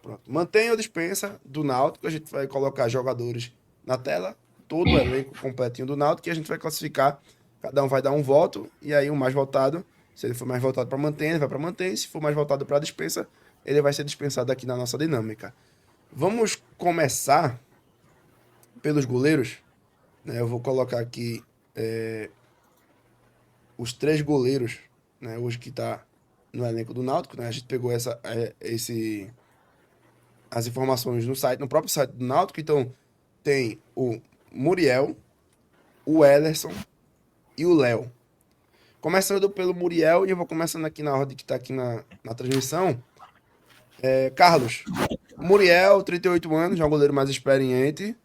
Pronto. Mantém ou dispensa do Náutico, a gente vai colocar jogadores na tela, todo o elenco completinho do Náutico, e a gente vai classificar, cada um vai dar um voto, e aí o mais votado, se ele for mais votado para manter, ele vai para manter, se for mais votado para dispensa, ele vai ser dispensado aqui na nossa dinâmica. Vamos começar pelos goleiros, né? Eu vou colocar aqui os 3 goleiros, né? Hoje que tá no elenco do Náutico, né? A gente pegou as informações no site, no próprio site do Náutico, então tem o Muriel, o Ellerson e o Léo. Começando pelo Muriel, e eu vou começando aqui na ordem que tá aqui na transmissão. Carlos, Muriel, 38 anos, é um goleiro mais experiente,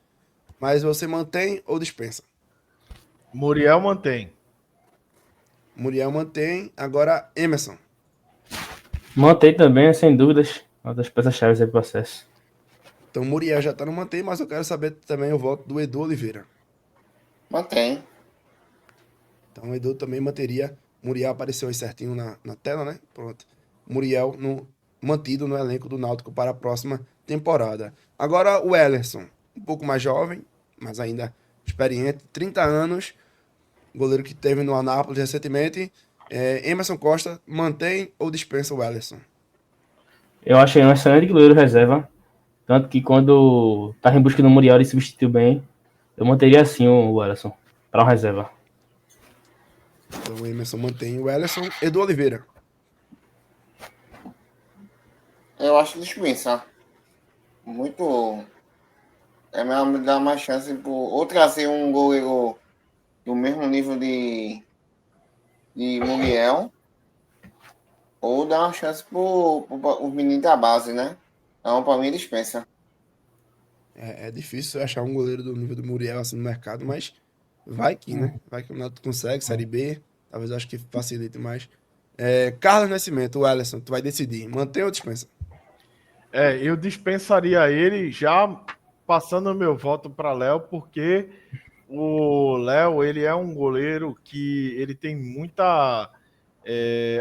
mas você mantém ou dispensa? Muriel mantém. Muriel mantém. Agora, Emerson. Mantém também, sem dúvidas, uma das peças-chave do processo. Então, Muriel já tá no mantém, mas eu quero saber também o voto do Edu Oliveira. Mantém. Então, o Edu também manteria. Muriel apareceu aí certinho na tela, né? Pronto. Muriel mantido no elenco do Náutico para a próxima temporada. Agora, o Ellerson, um pouco mais jovem, mas ainda experiente, 30 anos, goleiro que teve no Anápolis recentemente. Emerson Costa, mantém ou dispensa o Ellerson? Eu achei um excelente goleiro reserva, tanto que quando estava em busca do Muriel ele substituiu bem. Eu manteria assim o Ellerson para uma reserva. Então, o Emerson mantém o Ellerson. Edu Oliveira. Eu acho dispensa. Muito. É melhor dar mais chance ou trazer um goleiro do mesmo nível de Muriel, ou dar uma chance os meninos da base, né? Então, para mim, dispensa. É difícil achar um goleiro do nível do Muriel assim no mercado, mas vai que, né? Vai que o Náutico consegue, Série B. Talvez eu acho que facilite mais. Carlos Nascimento, o Alisson, tu vai decidir. Mantém ou dispensa? Eu dispensaria ele já passando o meu voto para Léo, porque o Léo, ele é um goleiro que ele tem muita...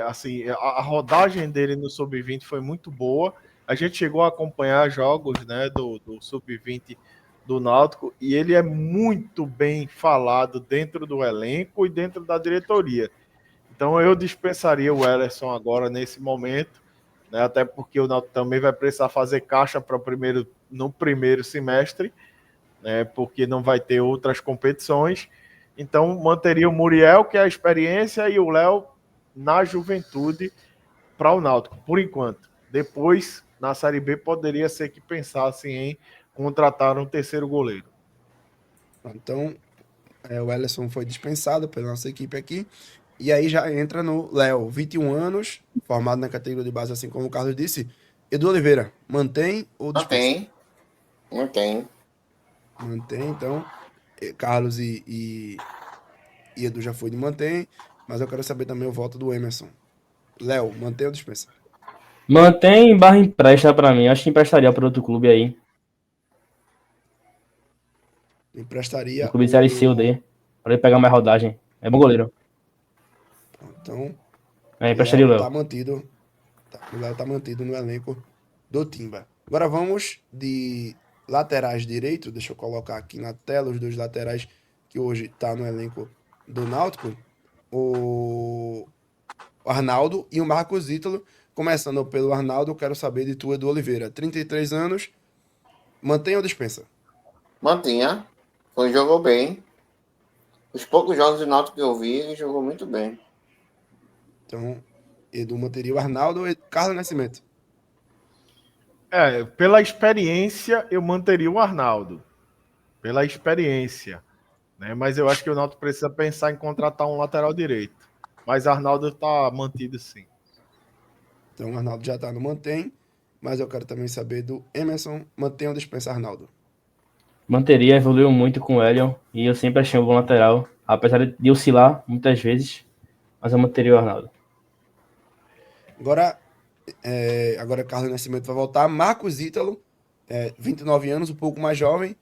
assim, a rodagem dele no Sub-20 foi muito boa. A gente chegou a acompanhar jogos, né, do Sub-20 do Náutico, e ele é muito bem falado dentro do elenco e dentro da diretoria. Então eu dispensaria o Ellerson agora nesse momento, né, até porque o Náutico também vai precisar fazer caixa para no primeiro semestre, né, porque não vai ter outras competições. Então manteria o Muriel, que é a experiência, e o Léo na juventude para o Náutico, por enquanto. Depois, na Série B, poderia ser que pensassem em contratar um terceiro goleiro. Então, o Ellison foi dispensado pela nossa equipe aqui. E aí já entra no Léo, 21 anos, formado na categoria de base, assim como o Carlos disse. Edu Oliveira, mantém ou dispensa? Mantém. Mantém. Mantém, então. Carlos e Edu já foi de mantém, mas eu quero saber também o voto do Emerson. Léo, mantém ou dispensa? Mantém barra empresta para mim. Acho que emprestaria para outro clube aí. Um Emprestaria clube de Série C ou o. D. Para ele pegar mais rodagem. É bom goleiro. Então, Emprestaria o Léo tá Léo. mantido. O Léo tá mantido no elenco do Timba. Agora vamos de laterais direito. Deixa eu colocar aqui na tela os 2 laterais que hoje tá no elenco do Náutico. O Arnaldo e o Marcos Ítalo. Começando pelo Arnaldo, eu quero saber de tu, Edu Oliveira. 33 anos, mantém ou dispensa? Mantinha. Jogou bem. Os poucos jogos do Náutico que eu vi, ele jogou muito bem. Então, Edu manteria o Arnaldo e Carlos Nascimento. Pela experiência, eu manteria o Arnaldo. Pela experiência. Né? Mas eu acho que o Náutico precisa pensar em contratar um lateral direito. Mas Arnaldo está mantido sim. Então, o Arnaldo já tá no mantém, mas eu quero também saber do Emerson. Mantém ou dispensa Arnaldo? Manteria, evoluiu muito com o Elion. E eu sempre achei um bom lateral. Apesar de oscilar muitas vezes. Mas eu manteria o Arnaldo. Agora Carlos Nascimento vai voltar. Marcos Ítalo, 29 anos, um pouco mais jovem,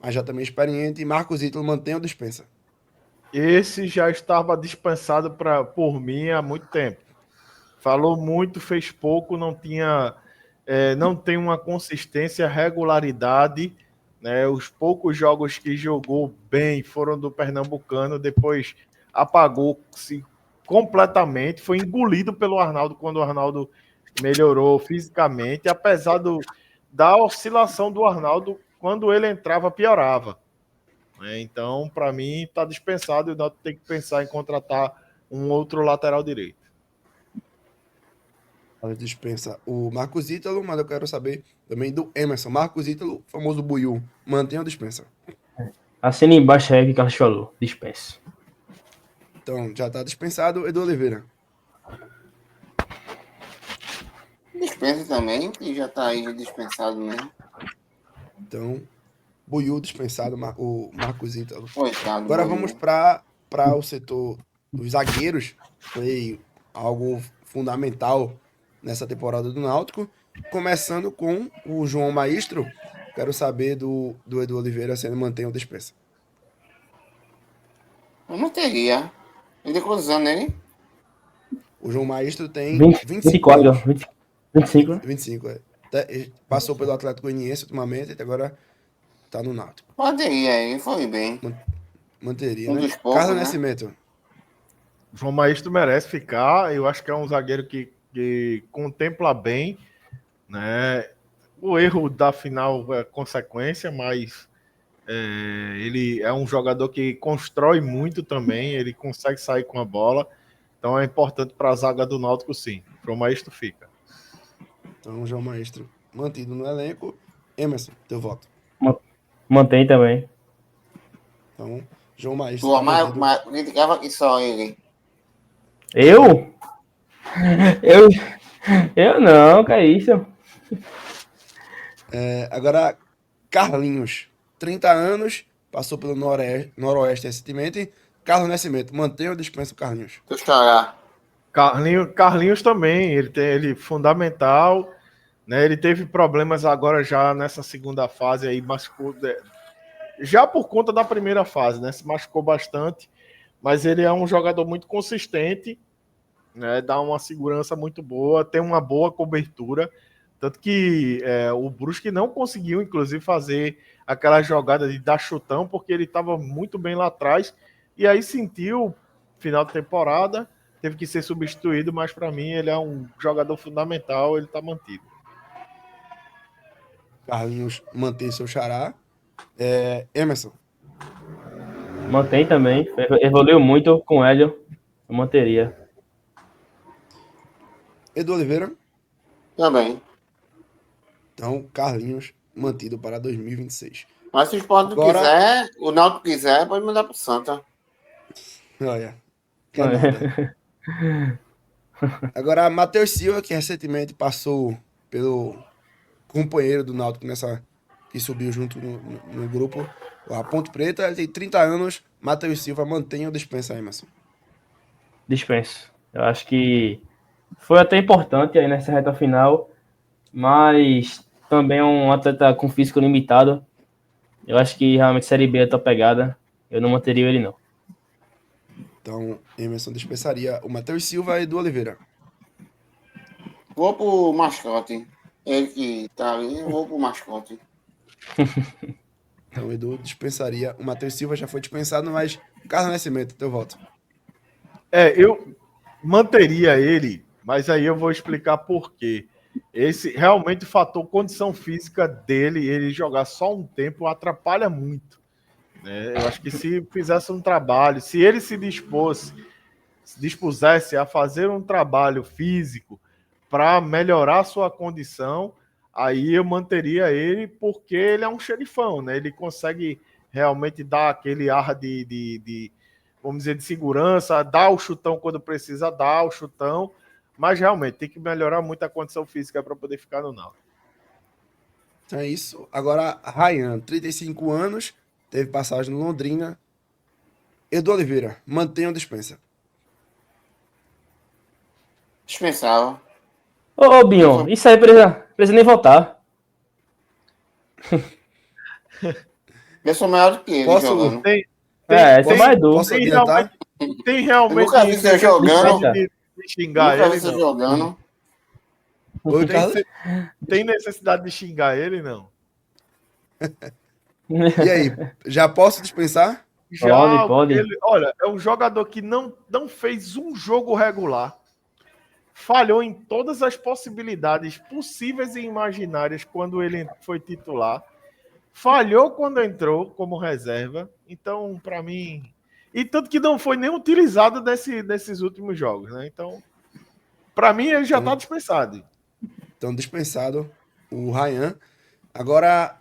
mas já também experiente. E Marcos Ítalo mantém ou dispensa? Esse já estava dispensado por mim há muito tempo. Falou muito, fez pouco, não tinha não tem uma consistência, regularidade, né? Os poucos jogos que jogou bem foram do Pernambucano, depois apagou-se completamente, foi engolido pelo Arnaldo quando o Arnaldo melhorou fisicamente, apesar da oscilação do Arnaldo, quando ele entrava, piorava. Então, para mim, está dispensado e o Náutico tem que pensar em contratar um outro lateral direito. Ela dispensa o Marcos Ítalo, mas eu quero saber também do Emerson. Marcos Ítalo, famoso Buiú, mantém ou dispensa? Assina embaixo aí o que Carlos falou. Dispensa. Então, já tá dispensado. Edu Oliveira. Dispensa também, que já tá aí dispensado mesmo. Então, Buiú dispensado, o Marcos Ítalo. Coitado. Agora Buiú. vamos para o setor dos zagueiros. Foi algo fundamental nessa temporada do Náutico. Começando com o João Maestro. Quero saber do Edu Oliveira se ele mantém ou dispensa. Eu não teria. Ele tem quantos anos, ele? O João Maestro tem 25 24, anos. 25, né? 25, é. Passou pelo Atlético Goianiense ultimamente, e agora tá no Náutico. Poderia, ele foi bem. Manteria, Um né? dos poucos, Carlos né? Nascimento. João Maestro merece ficar. Eu acho que é um zagueiro que contempla bem, né? O erro da final é consequência, mas ele é um jogador que constrói muito também. Ele consegue sair com a bola. Então é importante para a zaga do Náutico, sim. João Maestro fica. Então, o João Maestro mantido no elenco. Emerson, teu voto. Mantém também. Então, João Maestro Tu tá mantido. criticava que só ele. Eu? Eu não, que é isso? Agora, Carlinhos. 30 anos, passou pelo Noroeste recentemente. Carlos Nascimento, mantém ou dispensa o Carlinhos? Tu chorar. Carlinhos também, ele fundamental, né? Ele teve problemas agora já nessa segunda fase aí, machucou, já por conta da primeira fase, né? Se machucou bastante, mas ele é um jogador muito consistente, né? Dá uma segurança muito boa, tem uma boa cobertura, tanto que o Brusque não conseguiu, inclusive, fazer aquela jogada de dar chutão, porque ele estava muito bem lá atrás, e aí sentiu, final de temporada, teve que ser substituído, mas para mim ele é um jogador fundamental, ele está mantido. Carlinhos mantém seu xará. Emerson. Mantém também. Evoluiu muito com o Hélio. Eu manteria. Edu Oliveira. Também. Então, Carlinhos mantido para 2026. Mas se o Sport Agora- quiser, o Náutico quiser, pode mandar pro Santa. Olha, quer nada. Agora, Matheus Silva, que recentemente passou pelo companheiro do Náutico que subiu junto no grupo, a Ponte Preta, ele tem 30 anos. Matheus Silva mantém ou dispensa, Emerson? Dispenso. Eu acho que foi até importante aí nessa reta final, mas também é um atleta com físico limitado. Eu acho que realmente Série B é a tua pegada. Eu não manteria ele, não. Então, Emerson dispensaria o Matheus Silva e Edu Oliveira. Vou pro mascote. Ele que tá ali, eu vou pro mascote. Então, Edu dispensaria. O Matheus Silva já foi dispensado, mas Carlos Nascimento, teu voto. Eu manteria ele, mas aí eu vou explicar por quê. Esse realmente o fator condição física dele, ele jogar só um tempo, atrapalha muito, né? Eu acho que se fizesse um trabalho, se ele se dispusesse a fazer um trabalho físico para melhorar sua condição, aí eu manteria ele, porque ele é um xerifão, né? Ele consegue realmente dar aquele ar vamos dizer, de segurança, dar o chutão quando precisa dar o chutão, mas realmente tem que melhorar muito a condição física para poder ficar no Náutico. Então é isso. Agora, Ryan, 35 anos, teve passagem no Londrina. Edu Oliveira, mantém ou dispensa? Dispensava. Ô, Bion, isso aí precisa nem voltar. Eu sou maior do que ele Posso- jogando. Esse é mais duro. Posso adiantar? Tem realmente Eu nunca vi você jogando. de xingar Nunca vi ele, você não. jogando. Oi, Carlos? Tem necessidade de xingar ele, não? E aí, já posso dispensar? Já, Pode. ele, olha, é um jogador que não fez um jogo regular. Falhou em todas as possibilidades possíveis e imaginárias quando ele foi titular. Falhou quando entrou como reserva. Então, para mim. E tanto que não foi nem utilizado nesses últimos jogos, né? Então, para mim, ele já está dispensado. Então, dispensado o Ryan. Agora,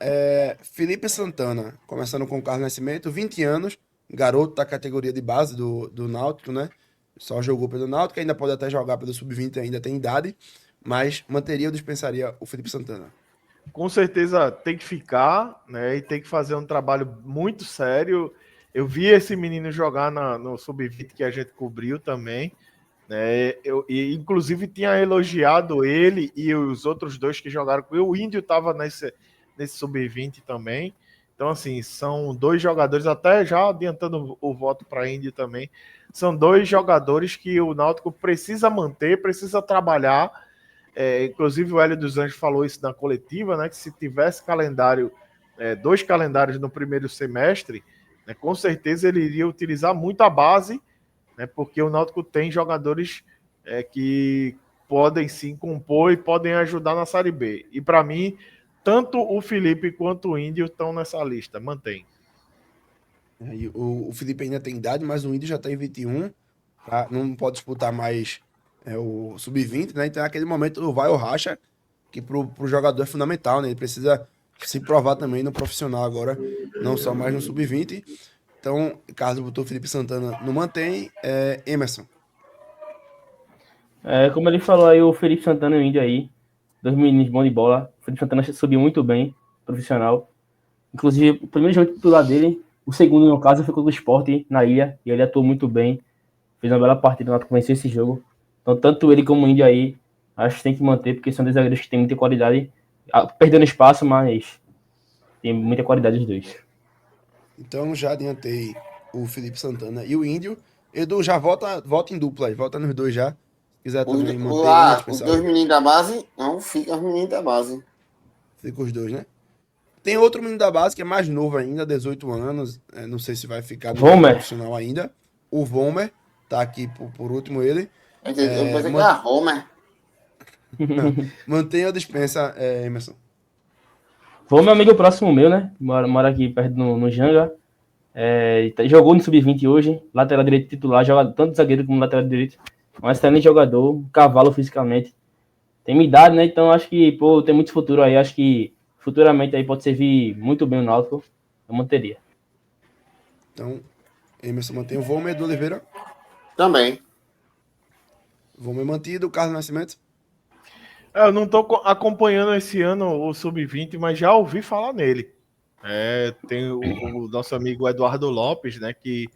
Felipe Santana, começando com o Carlos Nascimento, 20 anos, garoto da categoria de base do Náutico, né? Só jogou pelo Náutico, ainda pode até jogar pelo Sub-20, ainda tem idade, mas manteria ou dispensaria o Felipe Santana? Com certeza tem que ficar, né? E tem que fazer um trabalho muito sério. Eu vi esse menino jogar no Sub-20 que a gente cobriu também, né? E inclusive tinha elogiado ele e os outros dois que jogaram com ele. O Índio estava nesse Sub-20 também. Então, assim, são dois jogadores, até já adiantando o voto para Índio também, são dois jogadores que o Náutico precisa manter, precisa trabalhar. Inclusive o Hélio dos Anjos falou isso na coletiva, né? Que se tivesse calendário, dois calendários no primeiro semestre, né, com certeza ele iria utilizar muito a base, né? Porque o Náutico tem jogadores que podem sim compor e podem ajudar na Série B. E para mim, tanto o Felipe quanto o Índio estão nessa lista. Mantém. Aí, o Felipe ainda tem idade, mas o Índio já tem 21, tá? Não pode disputar mais o Sub-20, né? Então é aquele momento vai ou racha, que pro jogador é fundamental, né? Ele precisa se provar também no profissional agora, não só mais no Sub-20. Então, Carlos botou Felipe Santana no mantém, Emerson. Como ele falou aí, o Felipe Santana e o Índio aí, dois meninos bons de bola. O Felipe Santana subiu muito bem, profissional. Inclusive, o primeiro jogo titular dele, o segundo, no caso, foi contra o Sport na ilha, e ele atuou muito bem. Fez uma bela partida, para vencer esse jogo. Então, tanto ele como o Índio aí, acho que tem que manter, porque são dois zagueiros que têm muita qualidade. Perdendo espaço, mas tem muita qualidade os dois. Então, já adiantei o Felipe Santana e o Índio. Edu, já volta em dupla aí, volta nos dois já. Se quiser também manter um Os dispensar dois o meninos da base, não fica os meninos da base. fica os dois, né? Tem outro menino da base que é mais novo ainda, 18 anos. Não sei se vai ficar no Vomer. profissional ainda. O Vomer, tá aqui por último ele. Eu pensei que era Homer. Mantenha a dispensa, Emerson. Foi meu amigo próximo meu, né? Mora aqui perto no Janga. Jogou no Sub-20 hoje, lateral direito titular, joga tanto zagueiro como lateral direito. Um excelente jogador, um cavalo fisicamente. Tem minha idade, né? Então acho que, tem muito futuro aí. Acho que futuramente aí pode servir muito bem o Náutico. Eu manteria. Então, Emerson mantém o Vomer do Oliveira. Também. Vomer mantido, Carlos Nascimento. Eu não estou acompanhando esse ano o Sub-20, mas já ouvi falar nele. Tem o nosso amigo Eduardo Lopes, né, que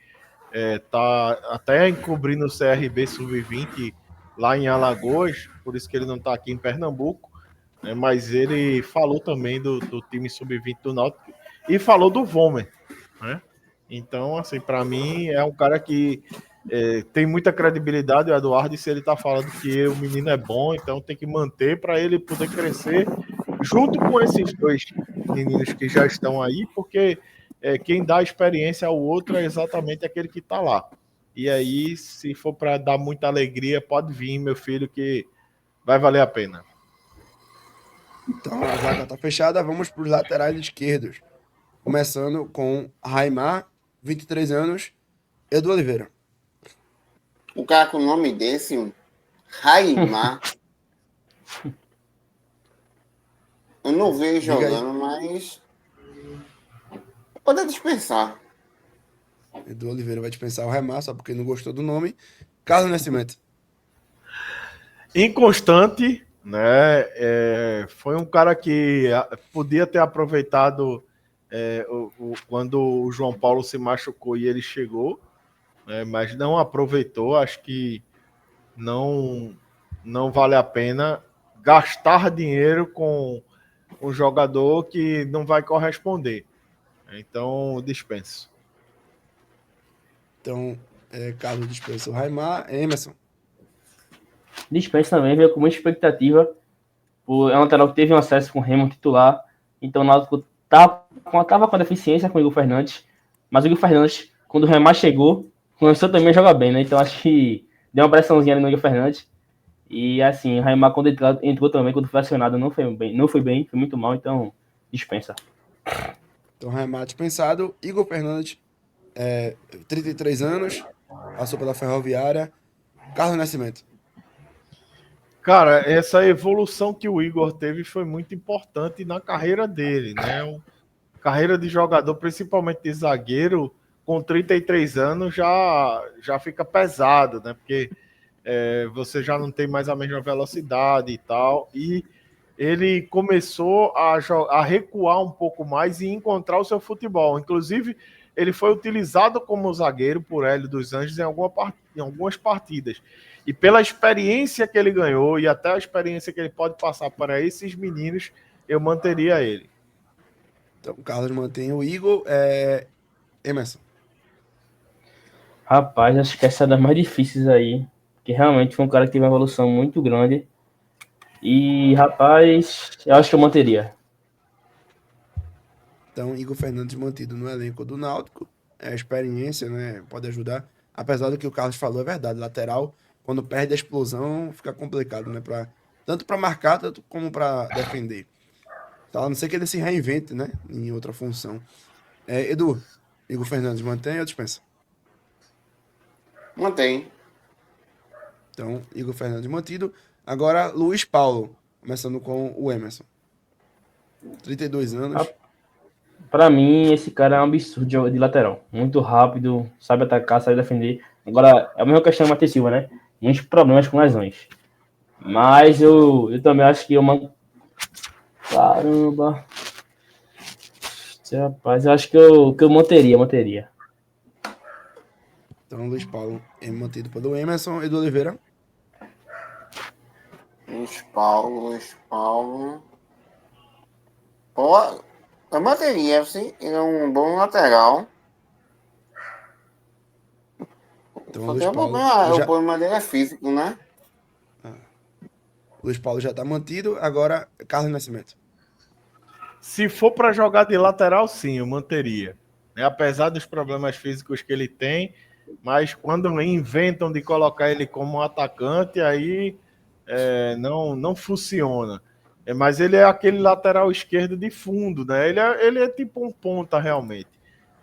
tá até encobrindo o CRB Sub-20 lá em Alagoas, por isso que ele não está aqui em Pernambuco, né, mas ele falou também do time Sub-20 do Náutico e falou do Vomer, né? Então, assim, para mim é um cara que tem muita credibilidade, o Eduardo, e se ele tá falando que o menino é bom, então tem que manter para ele poder crescer junto com esses dois meninos que já estão aí, porque quem dá experiência ao outro é exatamente aquele que tá lá. E aí, se for para dar muita alegria, pode vir, meu filho, que vai valer a pena. Então, a zaga tá fechada. Vamos para os laterais esquerdos. Começando com Raimar, 23 anos. Edu Oliveira. Um cara com o nome desse, Raimar. Eu não vejo Diga aí. jogando, mas pode dispensar. Edu Oliveira vai dispensar o Raimar, só porque não gostou do nome. Carlos Nascimento. Inconstante, né? Foi um cara que podia ter aproveitado quando o João Paulo se machucou e ele chegou, né? Mas não aproveitou. Acho que não vale a pena gastar dinheiro com um jogador que não vai corresponder. Então, dispenso. Então, Carlos dispensa o Raimar. Emerson. Dispensa também, veio com muita expectativa. É um lateral que teve um acesso com o Remo titular. Então o Náutico tava com a deficiência com o Igor Fernandes. Mas o Igor Fernandes, quando o Remar chegou, começou também a jogar bem, né? Então acho que deu uma pressãozinha ali no Igor Fernandes. E assim, o Remar quando entrou também, quando foi acionado, não foi bem, foi muito mal, então dispensa. Então, remate pensado. Igor Fernandes, 33 anos, passou pela Ferroviária. Carlos Nascimento. Cara, essa evolução que o Igor teve foi muito importante na carreira dele, né? Carreira de jogador, principalmente de zagueiro, com 33 anos já fica pesado, né? Porque você já não tem mais a mesma velocidade e tal. E ele começou a recuar um pouco mais e encontrar o seu futebol. Inclusive, ele foi utilizado como zagueiro por Hélio dos Anjos em algumas partidas. E pela experiência que ele ganhou e até a experiência que ele pode passar para esses meninos, eu manteria ele. Então, o Carlos mantém o Igor. Emerson. Rapaz, acho que essa é das mais difíceis aí. Que realmente foi um cara que teve uma evolução muito grande. E, rapaz, eu acho que eu manteria. Então, Igor Fernandes mantido no elenco do Náutico. A experiência, né? Pode ajudar. Apesar do que o Carlos falou, é verdade. Lateral, quando perde a explosão, fica complicado, né? Tanto para marcar, tanto como para defender. Então, a não ser que ele se reinvente, né? Em outra função. Edu, Igor Fernandes mantém ou dispensa? Mantém. Então, Igor Fernandes mantido. Agora, Luiz Paulo, começando com o Emerson. 32 anos. Pra mim, esse cara é um absurdo de lateral. Muito rápido, sabe atacar, sabe defender. Agora, é a mesma questão do Matheus Silva, né? Muitos problemas com lesões. Mas eu também acho que Caramba. Rapaz, eu acho que eu manteria. Então, Luiz Paulo é mantido pelo Emerson. Edu Oliveira. Luiz Paulo. Pô, eu manteria, sim. Ele é um bom lateral. Então, Só Luiz tem um Paulo. problema, o problema dele é físico, né? Luiz Paulo já está mantido. Agora, Carlos Nascimento. Se for para jogar de lateral, sim, eu manteria. Apesar dos problemas físicos que ele tem, mas quando inventam de colocar ele como um atacante, aí não funciona. Mas ele é aquele lateral esquerdo de fundo, né? Ele é tipo um ponta realmente,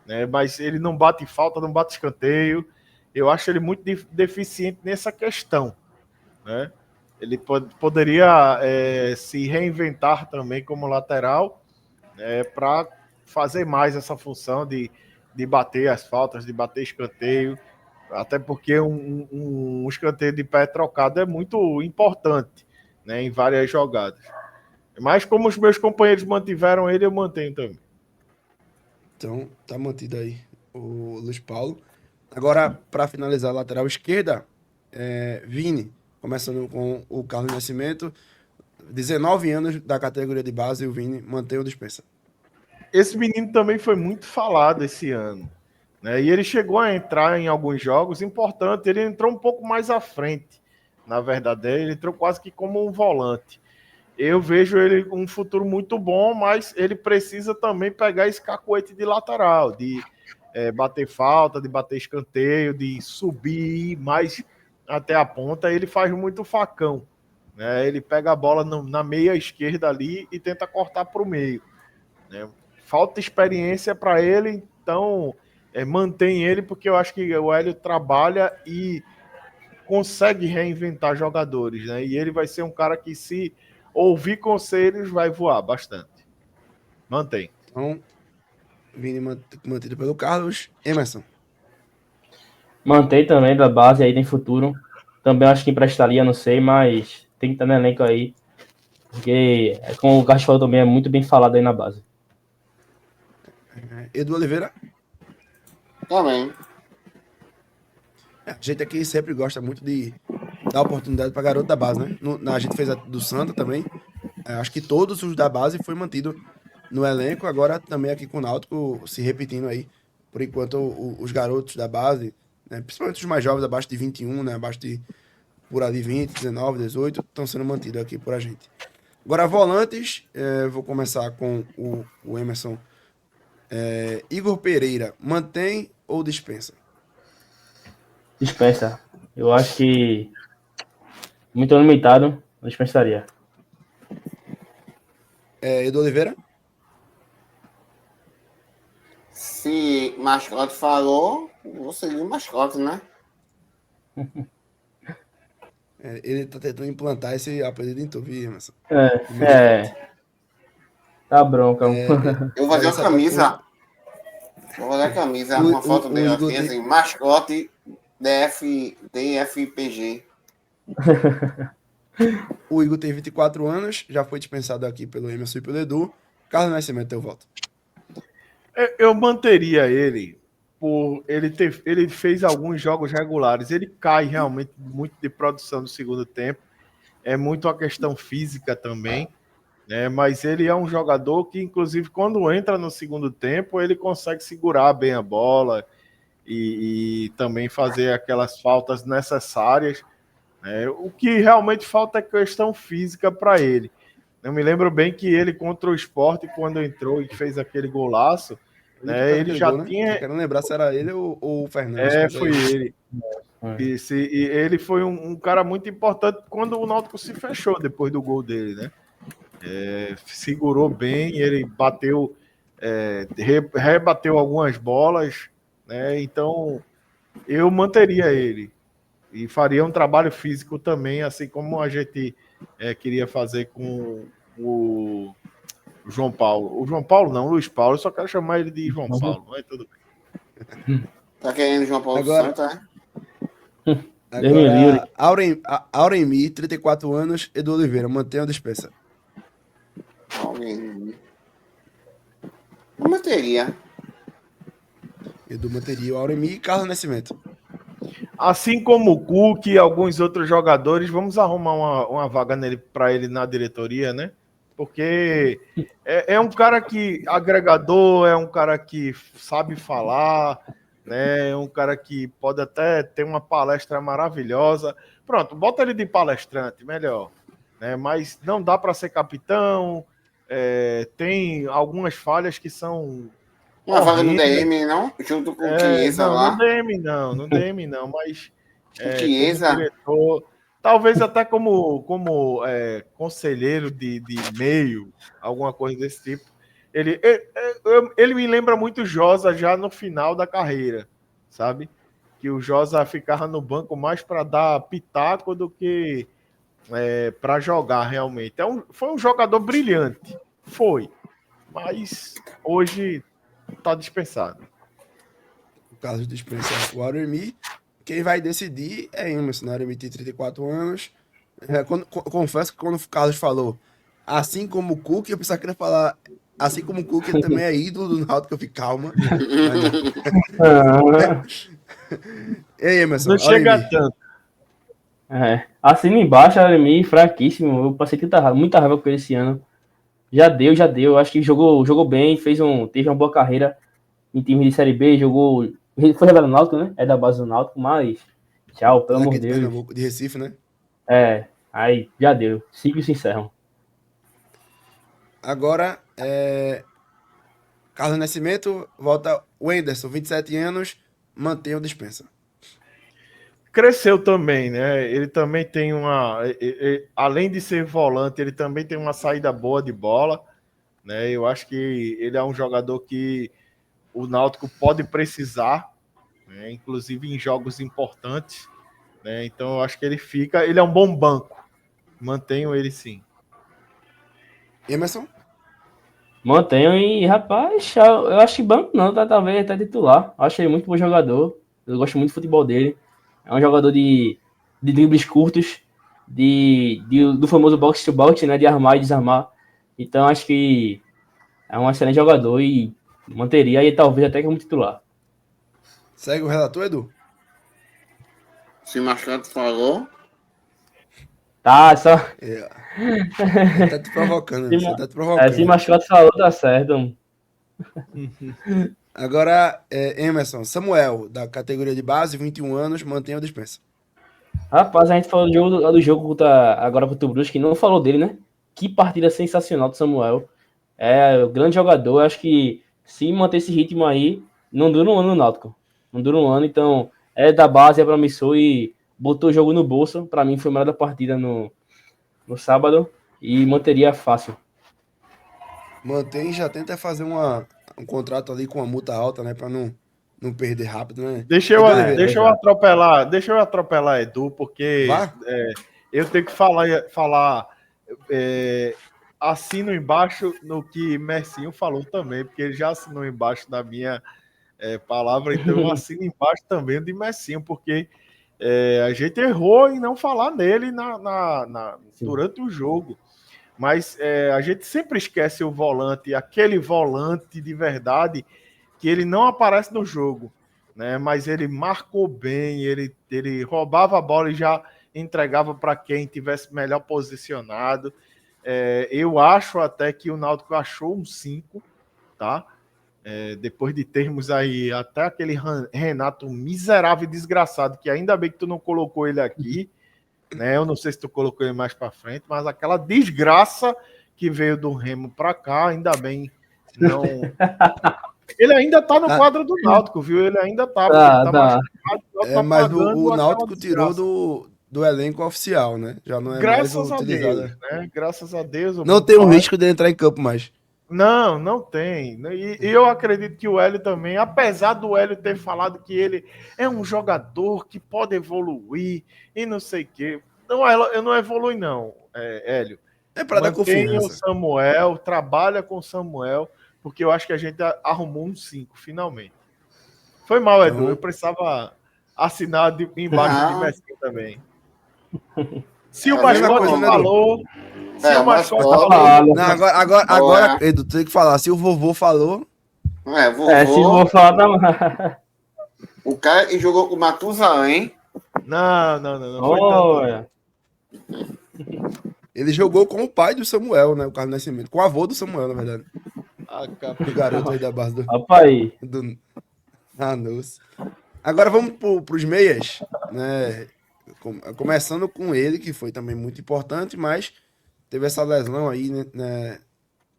né? Mas ele não bate falta, não bate escanteio. Eu acho ele muito deficiente nessa questão, né? Ele poderia se reinventar também como lateral, para fazer mais essa função de bater as faltas, de bater escanteio, até porque um escanteio de pé trocado é muito importante, né, em várias jogadas. Mas como os meus companheiros mantiveram ele, eu mantenho também. Então, tá mantido aí o Luiz Paulo. Agora, para finalizar a lateral esquerda, Vini, começando com o Carlos Nascimento. 19 anos da categoria de base, o Vini mantém ou dispensa? Esse menino também foi muito falado esse ano, né? E ele chegou a entrar em alguns jogos importantes. Ele entrou um pouco mais à frente, na verdade. Ele entrou quase que como um volante. Eu vejo ele um futuro muito bom, mas ele precisa também pegar esse cacuete de lateral, de bater falta, de bater escanteio, de subir mais até a ponta. Ele faz muito facão, né? Ele pega a bola na meia esquerda ali e tenta cortar para o meio, né? Falta experiência para ele, então mantém ele, porque eu acho que o Hélio trabalha e consegue reinventar jogadores, né? E ele vai ser um cara que, se ouvir conselhos, vai voar bastante. Mantém. Então, Vini mantido pelo Carlos. Emerson. Mantém também da base aí, tem futuro. Também acho que emprestaria, não sei, mas tem que estar no elenco aí. Porque, como o Carlos falou também, é muito bem falado aí na base. Edu Oliveira. Também. A gente aqui sempre gosta muito de dar oportunidade para garoto da base, né? A gente fez a do Santa também. Acho que todos os da base foi mantido no elenco. Agora também aqui com o Náutico se repetindo aí. Por enquanto, os garotos da base, né? Principalmente os mais jovens, abaixo de 21, né? Abaixo de por ali 20, 19, 18, estão sendo mantidos aqui por a gente. Agora, volantes, vou começar com o Emerson. Igor Pereira, mantém ou dispensa? Dispensa. Eu acho que muito limitado, eu dispensaria. Edu Oliveira? Se mascote falou, vou seguir o mascote, né? Ele tá tentando implantar esse apelido em tu, viu, Emerson? De É, mascote. tá bronca. Eu vou fazer uma Essa tá camisa. Vou fazer a camisa, o, uma foto o dele Igor assim, tem, assim, mascote DFPG. o Igor tem 24 anos, já foi dispensado aqui pelo Emerson e pelo Edu. Carlos Nascimento, teu voto. Eu manteria ele por ele fez alguns jogos regulares. Ele cai realmente muito de produção no segundo tempo. É muito uma questão física também, né? Mas ele é um jogador que, inclusive, quando entra no segundo tempo, ele consegue segurar bem a bola e também fazer aquelas faltas necessárias, né? O que realmente falta é questão física para ele. Eu me lembro bem que ele contra o Sport, quando entrou e fez aquele golaço, Ele que né? fez Ele aquele já gol, né? Tô tinha. querendo lembrar se era ele ou o Fernandes, mas é Foi ele. ele. E ele foi um cara muito importante quando o Náutico se fechou depois do gol dele, né? Segurou bem, ele bateu, rebateu algumas bolas, né? Então eu manteria ele e faria um trabalho físico também, assim como a gente queria fazer com o João Paulo. O João Paulo não, o Luiz Paulo, eu só quero chamar ele de João Paulo, mas tudo bem. Tá querendo João Paulo Agora, Santos, é? Deus me livre. Auremi, 34 anos, Edu Oliveira, mantém ou dispensa? Alguém. Não manteria. Edu manteria o Auremi e Carlos Nascimento. Assim como o Cook e alguns outros jogadores, vamos arrumar uma vaga nele para ele na diretoria, né? Porque é um cara que agregador, é um cara que sabe falar, né? É um cara que pode até ter uma palestra maravilhosa. Pronto, bota ele de palestrante, melhor, né? Mas não dá para ser capitão. Tem algumas falhas que são Uma vaga no horríveis. DM, não? Junto com o Chiesa Não, no lá. DM não, no DM não, mas O como Chiesa. diretor, talvez até como conselheiro de meio, alguma coisa desse tipo. Ele me lembra muito o Josa já no final da carreira, sabe? Que o Josa ficava no banco mais para dar pitaco do que para jogar realmente. Foi um jogador brilhante, foi, mas hoje está dispensado. O Carlos dispensa o Auremi. Quem vai decidir é Emerson, né? O Auremi tem 34 anos. Confesso que quando o Carlos falou, assim como o Cook, eu pensava que ele ia falar, assim como o Cook, ele também é ídolo do Náutico, eu fiquei, calma. Ei, Emerson, Não chega Auremi. tanto. Assina embaixo, Aremi, fraquíssimo. Eu passei muita raiva com ele esse ano. Já deu. Eu acho que jogou bem, teve uma boa carreira em time de Série B, foi revelado no Náutico, né? É da base do Náutico, mas tchau, pelo amor Daqui de de Deus. Pernambuco, de Recife, né? Aí já deu. Ciclos se encerram. Agora, Carlos Nascimento, volta o Wenderson, 27 anos, mantém ou dispensa. Cresceu também, né? Ele também tem além de ser volante, ele também tem uma saída boa de bola, né? Eu acho que ele é um jogador que o Náutico pode precisar, né? Inclusive em jogos importantes, né? Então eu acho que ele é um bom banco. Mantenho ele sim. Emerson? Mantenho e, rapaz, eu acho que banco não, talvez até titular. Acho ele muito bom jogador. Eu gosto muito do futebol dele. É um jogador de dribles curtos, do famoso box to box, né? De armar e desarmar. Então acho que é um excelente jogador e manteria e talvez até como titular. Segue o relator, Edu? Se o mascote falou. Tá, só. Ele tá te provocando, Emerson. Ele tá te Se provocando. machucado falou, tá certo. Agora, Emerson, Samuel, da categoria de base, 21 anos, mantém ou dispensa. Rapaz, a gente falou do jogo agora contra o Brusque, que não falou dele, né? que partida sensacional do Samuel. É um grande jogador. Eu acho que se manter esse ritmo aí, não dura um ano no Náutico. Não dura um ano, então é da base, é promissor e botou o jogo no bolso. Para mim foi o melhor da partida no sábado e manteria fácil. Mantém e já tenta fazer um contrato ali com uma multa alta, né? Pra não perder rápido, né? Deixa Edu eu, Oliveira, deixa eu atropelar Edu, porque vá. eu tenho que falar assino embaixo no que Mercinho falou também, porque ele já assinou embaixo da minha palavra, então eu assino embaixo também de Mercinho, porque a gente errou em não falar nele durante o jogo. Mas a gente sempre esquece o volante, aquele volante de verdade que ele não aparece no jogo, né? Mas ele marcou bem, ele roubava a bola e já entregava para quem tivesse melhor posicionado. Eu acho até que o Náutico achou um 5, tá? Depois de termos aí até aquele Renato miserável e desgraçado, que ainda bem que tu não colocou ele aqui, né? Eu não sei se tu colocou ele mais para frente, mas aquela desgraça que veio do Remo para cá, ainda bem não. Ele ainda tá no quadro do Náutico, viu? Ele ainda tá, porque ele tá machucado, tá Mas pagando o aquela Náutico tirou desgraça. do elenco oficial, né? Já não é mais Graças a utilizado. Deus, né? Graças a Deus. Não tem o risco de entrar em campo mais. Não, não tem. E eu acredito que o Hélio também, apesar do Hélio ter falado que ele é um jogador que pode evoluir e não sei o quê. Não, eu não evolui, não, Hélio. É pra dar Mantenha o confiança. Samuel, trabalha com o Samuel, porque eu acho que a gente arrumou um 5, finalmente. Foi mal, Edu. Eu Então, precisava assinar embaixo de Não. Messi também. Se o É a mesma mascote coisa, né, Edu? falou. Se o mascote mascote. falou. não, agora, Edu, tem que falar. Se o vovô falou, Se Vovô, vou falar da. o cara que jogou com o Matusalém, hein? Não foi tanto. Olha, ele jogou com o pai do Samuel, né? O Carlos Nascimento. Com o avô do Samuel, na verdade. O garoto aí da base rapaz. do Anus. Agora vamos pros meias, né? Começando com ele, que foi também muito importante, mas teve essa lesão aí, né,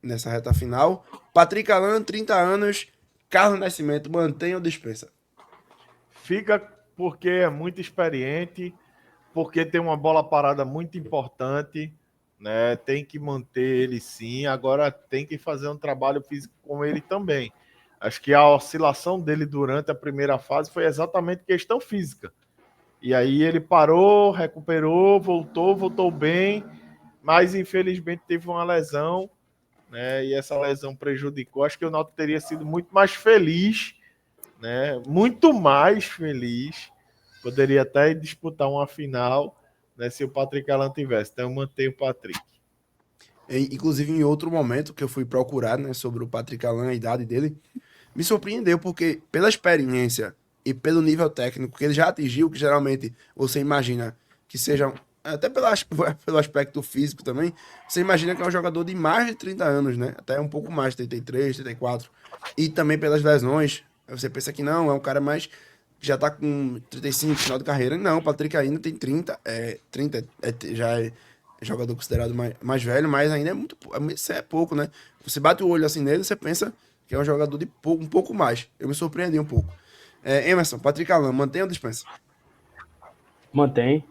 nessa reta final. Patrick Alan, 30 anos. Carlos Nascimento, mantém ou dispensa? Fica porque é muito experiente, porque tem uma bola parada muito importante, né? Tem que manter ele sim. Agora tem que fazer um trabalho físico com ele também. Acho que a oscilação dele durante a primeira fase foi exatamente questão física. E aí ele parou, recuperou, voltou bem, mas infelizmente teve uma lesão, né? E essa lesão prejudicou. Acho que o Náutico teria sido muito mais feliz, né? Muito mais feliz. Poderia até disputar uma final, né? Se o Patrick Alan tivesse. Então eu mantenho o Patrick. Inclusive, em outro momento que eu fui procurar, né, sobre o Patrick Alan, a idade dele, me surpreendeu, porque pela experiência e pelo nível técnico que ele já atingiu, que geralmente você imagina que seja, até pelo aspecto físico também, você imagina que é um jogador de mais de 30 anos, né? Até um pouco mais, 33, 34. E também pelas lesões, você pensa que não, é um cara mais que já tá com 35, final de carreira. Não, o Patrick ainda tem 30, já é jogador considerado mais velho, mas ainda é muito, isso é pouco, né? Você bate o olho assim nele, você pensa que é um jogador de um pouco mais. Eu me surpreendi um pouco. Emerson, Patrick Alan, mantém ou dispensa? Mantém.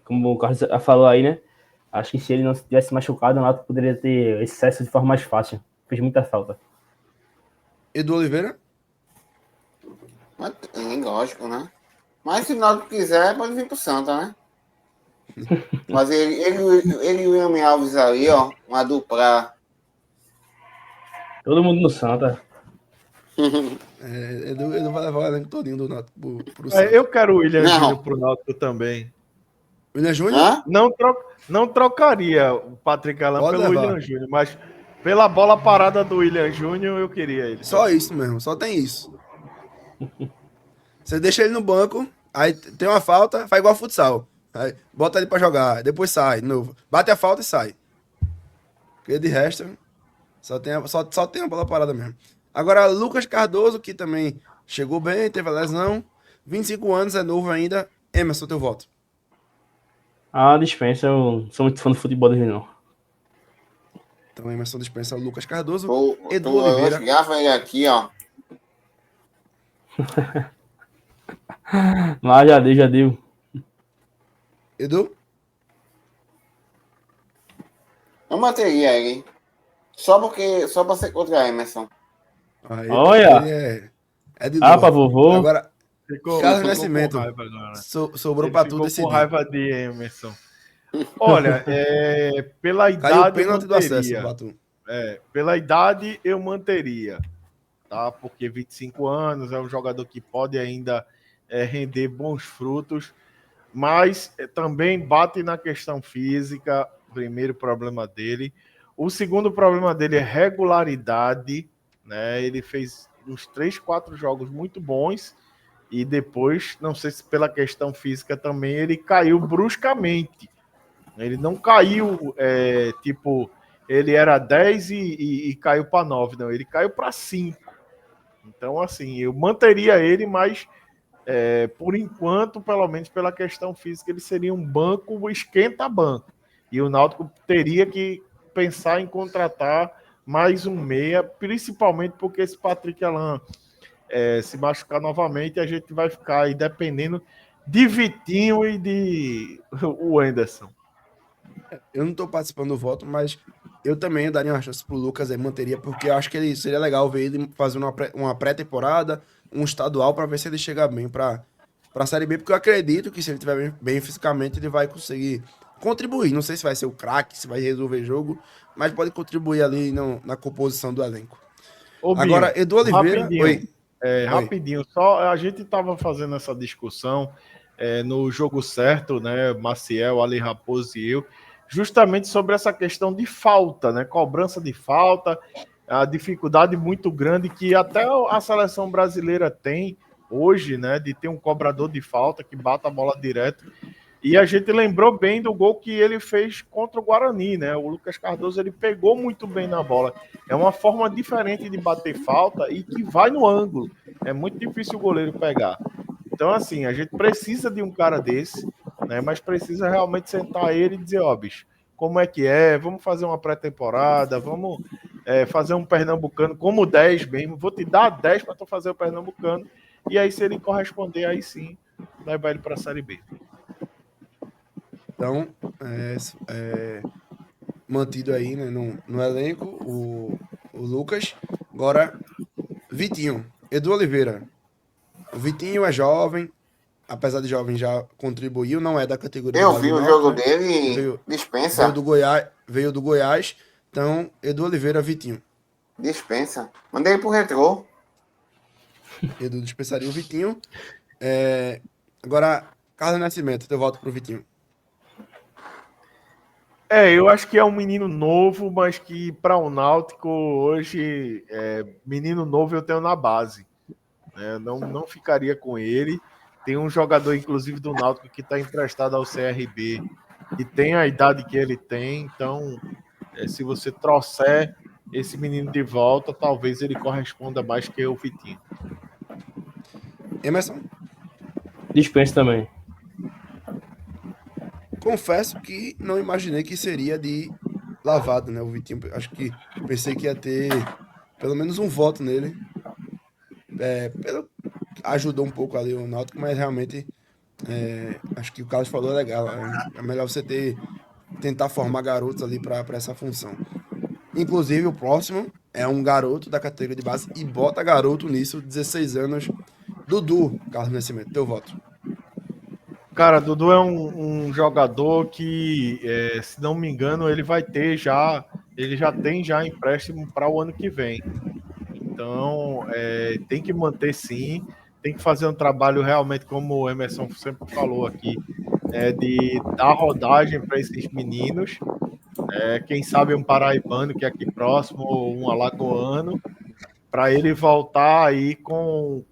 Como o Carlos falou aí, né? Acho que se ele não tivesse machucado, o Náutico poderia ter excesso de forma mais fácil. Fez muita falta. Edu Oliveira? Lógico, né? Mas se o Náutico quiser, pode vir pro Santa, né? Mas ele e o William Alves aí, ó, uma dupla. Todo mundo no Santa. Edu vai levar o elenco todinho do Náutico pro Santa. Eu quero o William Não. Júnior pro Náutico também. William Júnior? Não trocaria o Patrick Alan Pode pelo levar. William Júnior, mas pela bola parada do William Júnior, eu queria ele. Só isso mesmo, só tem isso. Você deixa ele no banco, aí tem uma falta, faz igual futsal. Aí bota ele pra jogar, depois sai de novo. Bate a falta e sai. Porque de resto, só tem a bola parada mesmo. Agora, Lucas Cardoso, que também chegou bem, teve a lesão. 25 anos, é novo ainda. Emerson, teu voto. Dispensa, eu sou muito fã do futebol dele, não. Então, Emerson dispensa o Lucas Cardoso. Tu Edu Oliveira. grava ele aqui, ó. Mas já deu. Edu? Eu manteria ele. Só pra ser contra Emerson. Aí, Olha. ele é de Ah, lua. pra vovô. Agora, Carlos Ficou Nascimento. com raiva agora. sobrou Ele pra tu ficou decidir. com raiva de Emerson. Olha, pela Caiu o idade eu pênalti do acesso, manteria. Batu. Pela idade eu manteria, tá? Porque 25 anos é um jogador que pode ainda render bons frutos, mas também bate na questão física, primeiro problema dele. O segundo problema dele é regularidade, né? Ele fez uns 3, 4 jogos muito bons e depois, não sei se pela questão física também, ele caiu bruscamente. Ele não caiu, tipo, ele era 10 e caiu para 9, não. Ele caiu para 5. Então, assim, eu manteria ele, mas por enquanto, pelo menos pela questão física, ele seria um banco, esquenta-banco. E o Náutico teria que pensar em contratar mais um meia, principalmente porque esse Patrick Alan se machucar novamente, a gente vai ficar aí dependendo de Vitinho e de o Anderson. Eu não tô participando do voto, mas eu também daria uma chance pro Lucas aí, manteria, porque eu acho que ele seria legal ver ele fazendo uma pré-temporada, um estadual, pra ver se ele chega bem pra Série B, porque eu acredito que se ele estiver bem fisicamente, ele vai conseguir contribuir. Não sei se vai ser o craque, se vai resolver jogo, mas pode contribuir ali na composição do elenco. Ô, Agora, Binho, Edu Oliveira. rapidinho, Oi. Oi. rapidinho, só a gente estava fazendo essa discussão no jogo certo, né? Maciel, Ali Raposo e eu, justamente sobre essa questão de falta, né? Cobrança de falta, a dificuldade muito grande que até a seleção brasileira tem hoje, né? De ter um cobrador de falta que bata a bola direto. E a gente lembrou bem do gol que ele fez contra o Guarani, né? O Lucas Cardoso, ele pegou muito bem na bola. É uma forma diferente de bater falta e que vai no ângulo. É muito difícil o goleiro pegar. Então, assim, a gente precisa de um cara desse, né? Mas precisa realmente sentar ele e dizer, ó, bicho, como é que é? Vamos fazer uma pré-temporada, vamos fazer um pernambucano como 10 mesmo. Vou te dar 10 para tu fazer o pernambucano. E aí, se ele corresponder, aí sim, levar ele para a Série B. Então, mantido aí, né, no elenco, o Lucas. Agora, Vitinho, Edu Oliveira. O Vitinho é jovem, apesar de jovem já contribuiu, não é da categoria de Eu base vi do o Náutico, jogo né? dele Veio dispensa. veio do Goiás. Então, Edu Oliveira, Vitinho. Dispensa. Mandei pro retrô. Edu dispensaria o Vitinho. Agora, Carlos Nascimento, teu voto pro Vitinho. Eu acho que é um menino novo, mas que para o Náutico hoje, menino novo eu tenho na base. Né? Não ficaria com ele. Tem um jogador, inclusive, do Náutico que está emprestado ao CRB, que tem a idade que ele tem. Então, se você trouxer esse menino de volta, talvez ele corresponda mais que o Vitinho. Emerson, Dispensa também. confesso que não imaginei que seria de lavado, né? O Vitinho, acho que pensei que ia ter pelo menos um voto nele. Ajudou um pouco ali o Náutico, mas realmente acho que o Carlos falou legal. É melhor você tentar formar garotos ali para essa função. Inclusive, o próximo é um garoto da categoria de base e bota garoto nisso, 16 anos. Dudu, Carlos Nascimento, teu voto. Cara, Dudu é um jogador que, se não me engano, ele já tem já empréstimo para o ano que vem. Então, tem que manter sim, tem que fazer um trabalho realmente, como o Emerson sempre falou aqui, de dar rodagem para esses meninos. Quem sabe um paraibano que é aqui próximo, ou um alagoano, para ele voltar aí com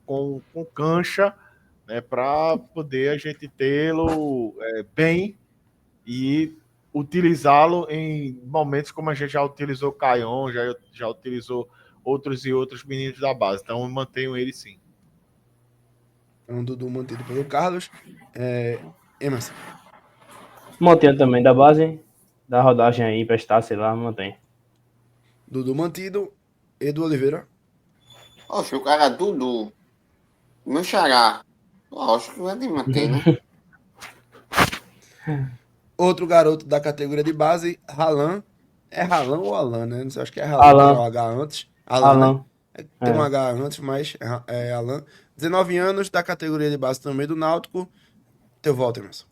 cancha, né, para poder a gente tê-lo bem e utilizá-lo em momentos como a gente já utilizou o Caion, já utilizou outros e outros meninos da base. Então eu mantenho ele sim. É um Dudu mantido pelo Carlos. Emerson. Mantém também da base, da rodagem aí, prestar, sei lá, mantém. Dudu mantido. Edu Oliveira. Oxe, o cara Dudu, meu xará. Acho que vai te manter, né? Outro garoto da categoria de base, Ralan. É Ralan ou Alan, né? Não sei, acho que é Ralan, tem o Alan, H antes. Alan, né? Alan. Tem um É. H antes, mas é Alan. 19 anos, da categoria de base também do Náutico. Teu voto, Emerson.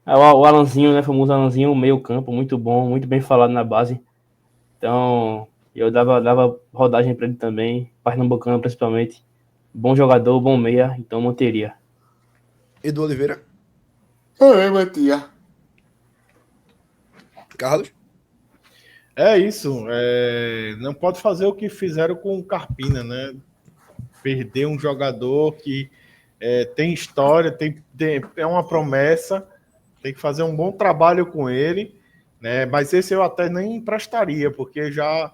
É o Alanzinho, né? Famoso Alanzinho, meio campo, muito bom, muito bem falado na base. Então, eu dava rodagem pra ele também, pernambucano principalmente. Bom jogador, bom meia, então manteria. Edu Oliveira. É, Matia. Carlos. É isso. Não pode fazer o que fizeram com o Carpina, né? Perder um jogador que tem história, é uma promessa, tem que fazer um bom trabalho com ele, né? Mas esse eu até nem emprestaria, porque já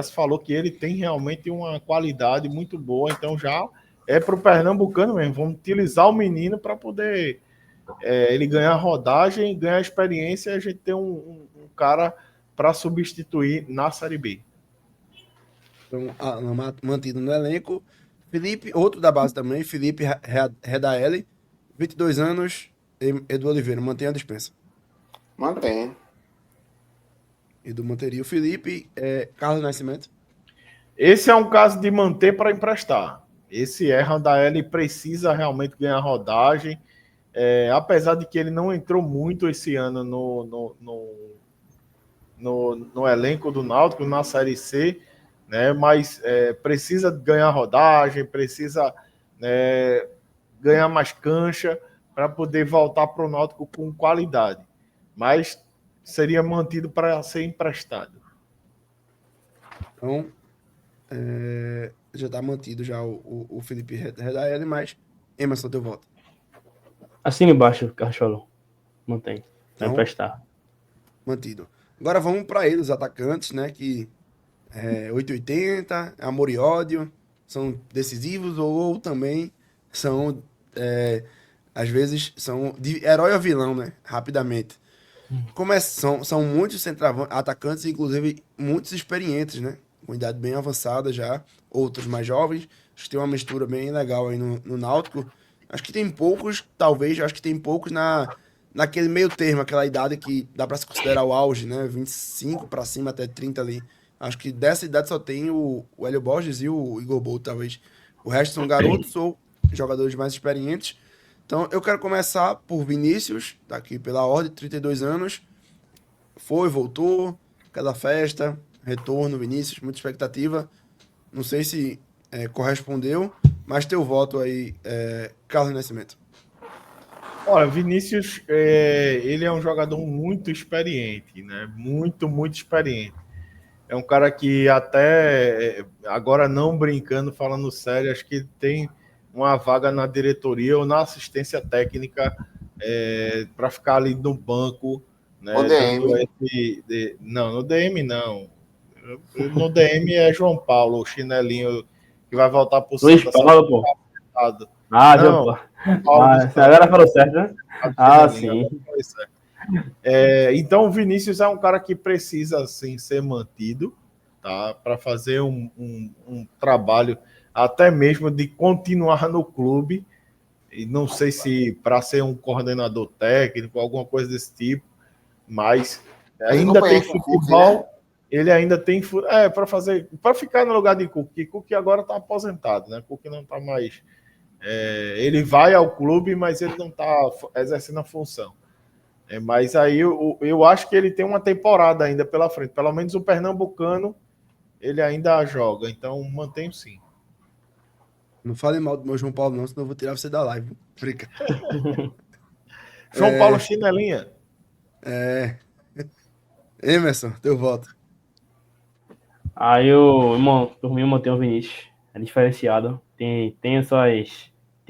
se falou que ele tem realmente uma qualidade muito boa, então já é para o Pernambucano mesmo. Vamos utilizar o menino para poder ele ganhar rodagem, ganhar experiência e a gente ter um cara para substituir na Série B. Então, Alan mantido no elenco. Felipe, outro da base também, Felipe Redaeli. 22 anos. Edu Oliveira, mantém a dispensa. Mantém. Edu manteria o Felipe. Carlos Nascimento. Esse é um caso de manter para emprestar. Esse Randaeli precisa realmente ganhar rodagem, apesar de que ele não entrou muito esse ano no elenco do Náutico, na Série C, né? Mas precisa ganhar rodagem, precisa ganhar mais cancha para poder voltar para o Náutico com qualidade. Mas seria mantido para ser emprestado. Então, já está mantido já o Felipe Redaeli, mas Emerson, teu voto. Assina embaixo, Carcholão. Mantém. Vai Então, emprestar. mantido. Agora vamos para eles, os atacantes, né? Que 880, amor e ódio, são decisivos ou também são, às vezes, são de herói a vilão, né? Rapidamente. São muitos atacantes, inclusive muitos experientes, né? Com idade bem avançada já, outros mais jovens. Acho que tem uma mistura bem legal aí no Náutico. Acho que tem poucos, talvez, acho que tem poucos naquele meio termo, aquela idade que dá pra se considerar o auge, né? 25 pra cima até 30 ali. Acho que dessa idade só tem o Hélio Borges e o Igor Bolt, talvez. O resto são garotos ou jogadores mais experientes. Então, eu quero começar por Vinícius, tá aqui pela ordem, 32 anos. Foi, voltou, aquela festa, retorno, Vinícius, muita expectativa. Não sei se correspondeu, mas teu voto aí, Carlos Nascimento. Olha, Vinícius, ele é um jogador muito experiente, né? Muito, muito experiente. É um cara que até, agora não brincando, falando sério, acho que tem uma vaga na diretoria ou na assistência técnica para ficar ali no banco, né? O DM. Não, no DM não. No DM é João Paulo, o chinelinho que vai voltar para o Luiz Santa. Paulo, pô. Não, João Paulo. Paulo do Agora falou certo, né? chinelinho, Sim. agora foi certo. Então, o Vinícius é um cara que precisa assim, ser mantido, tá? Para fazer um trabalho até mesmo de continuar no clube. E não sei se para ser um coordenador técnico, alguma coisa desse tipo, mas ainda tem futebol. Né? Ele ainda tem para ficar no lugar de Cook. Cook agora está aposentado, né? Cook não está mais. Ele vai ao clube, mas ele não está exercendo a função. Mas aí eu acho que ele tem uma temporada ainda pela frente. Pelo menos o Pernambucano ele ainda joga. Então mantenho sim. Não fale mal do meu João Paulo, não, senão eu vou tirar você da live. Frica. João Paulo Chinelinha. Emerson, teu voto. Aí por mim, eu mantenho o Vinícius. É diferenciado. Tem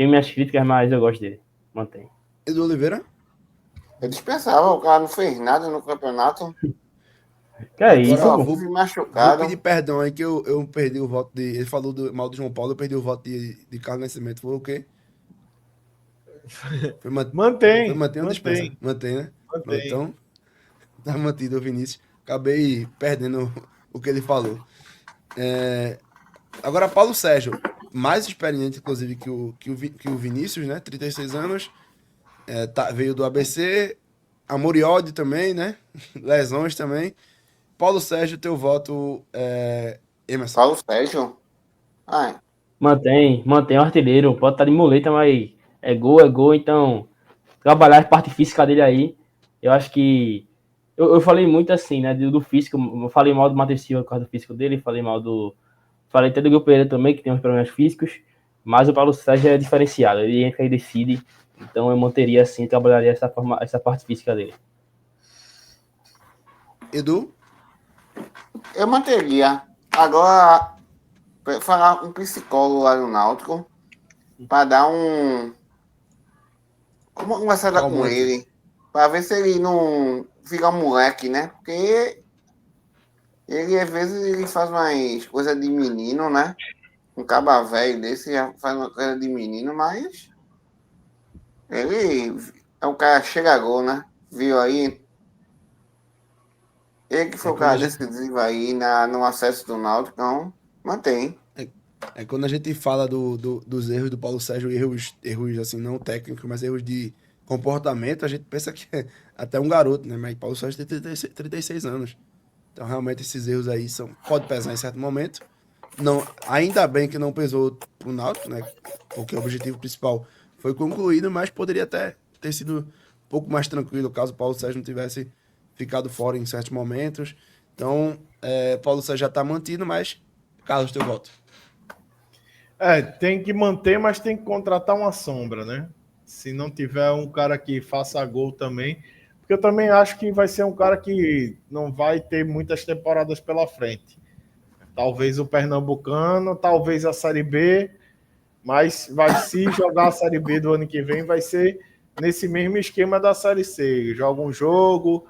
minhas críticas, mas eu gosto dele. Mantém. Edu Oliveira. Eu dispensava, o cara não fez nada no campeonato. Que é isso, Agora, pô? Vive vou machucado. pedir perdão aí que eu perdi o voto de. Ele falou mal do João Paulo, eu perdi o voto de Carlos Nascimento. Foi o quê? Mantém. Foi a dispensa. Mantém, né? Mantém. Então, tá mantido o Vinícius. Acabei perdendo o que ele falou. Agora, Paulo Sérgio, mais experiente, inclusive, que o Vinícius, né? 36 anos, veio do ABC, Amoriode também, né? Lesões também. Paulo Sérgio, teu voto, Emerson. Paulo Sérgio. Ah, Mantém o artilheiro, pode estar de muleta, mas é gol, então trabalhar a parte física dele aí, eu acho que eu falei muito assim, né, do físico, eu falei mal do Matheus Silva por causa do físico dele, falei até do Gil Pereira também, que tem uns problemas físicos, mas o Paulo Sérgio é diferenciado, ele entra e decide, então eu manteria assim, trabalharia essa parte física dele. Edu? eu manteria. Agora, falar com um psicólogo lá no Náutico para dar como conversar com Calmante. ele. Para ver se ele não fica moleque, né? Porque ele, às vezes, ele faz umas coisas de menino, né? Um caba velho desse faz uma coisa de menino, mas ele é o cara chega a gol, né? Viu aí? Ele que foi o quando cara a gente- decisivo aí no acesso do Náutico, então mantém. Quando a gente fala dos erros do Paulo Sérgio, erros assim, não técnicos, mas erros de comportamento, a gente pensa que é até um garoto, né? Mas Paulo Sérgio tem 36 anos. Então, realmente, esses erros aí pode pesar em certo momento. Não, ainda bem que não pesou pro Náutico, né? Porque o objetivo principal foi concluído, mas poderia até ter sido um pouco mais tranquilo caso o Paulo Sérgio não tivesse ficado fora em certos momentos. Então, Paulo Sérgio já está mantido, mas Carlos, teu voto. Tem que manter, mas tem que contratar uma sombra, né? Se não tiver um cara que faça gol também, porque eu também acho que vai ser um cara que não vai ter muitas temporadas pela frente. Talvez o Pernambucano, talvez a Série B, mas se jogar a Série B do ano que vem, vai ser nesse mesmo esquema da Série C. Joga um jogo,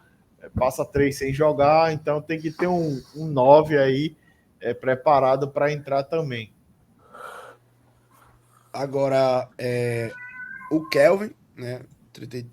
passa 3 sem jogar, então tem que ter um 9 aí preparado para entrar também. Agora, o Kelvin, né?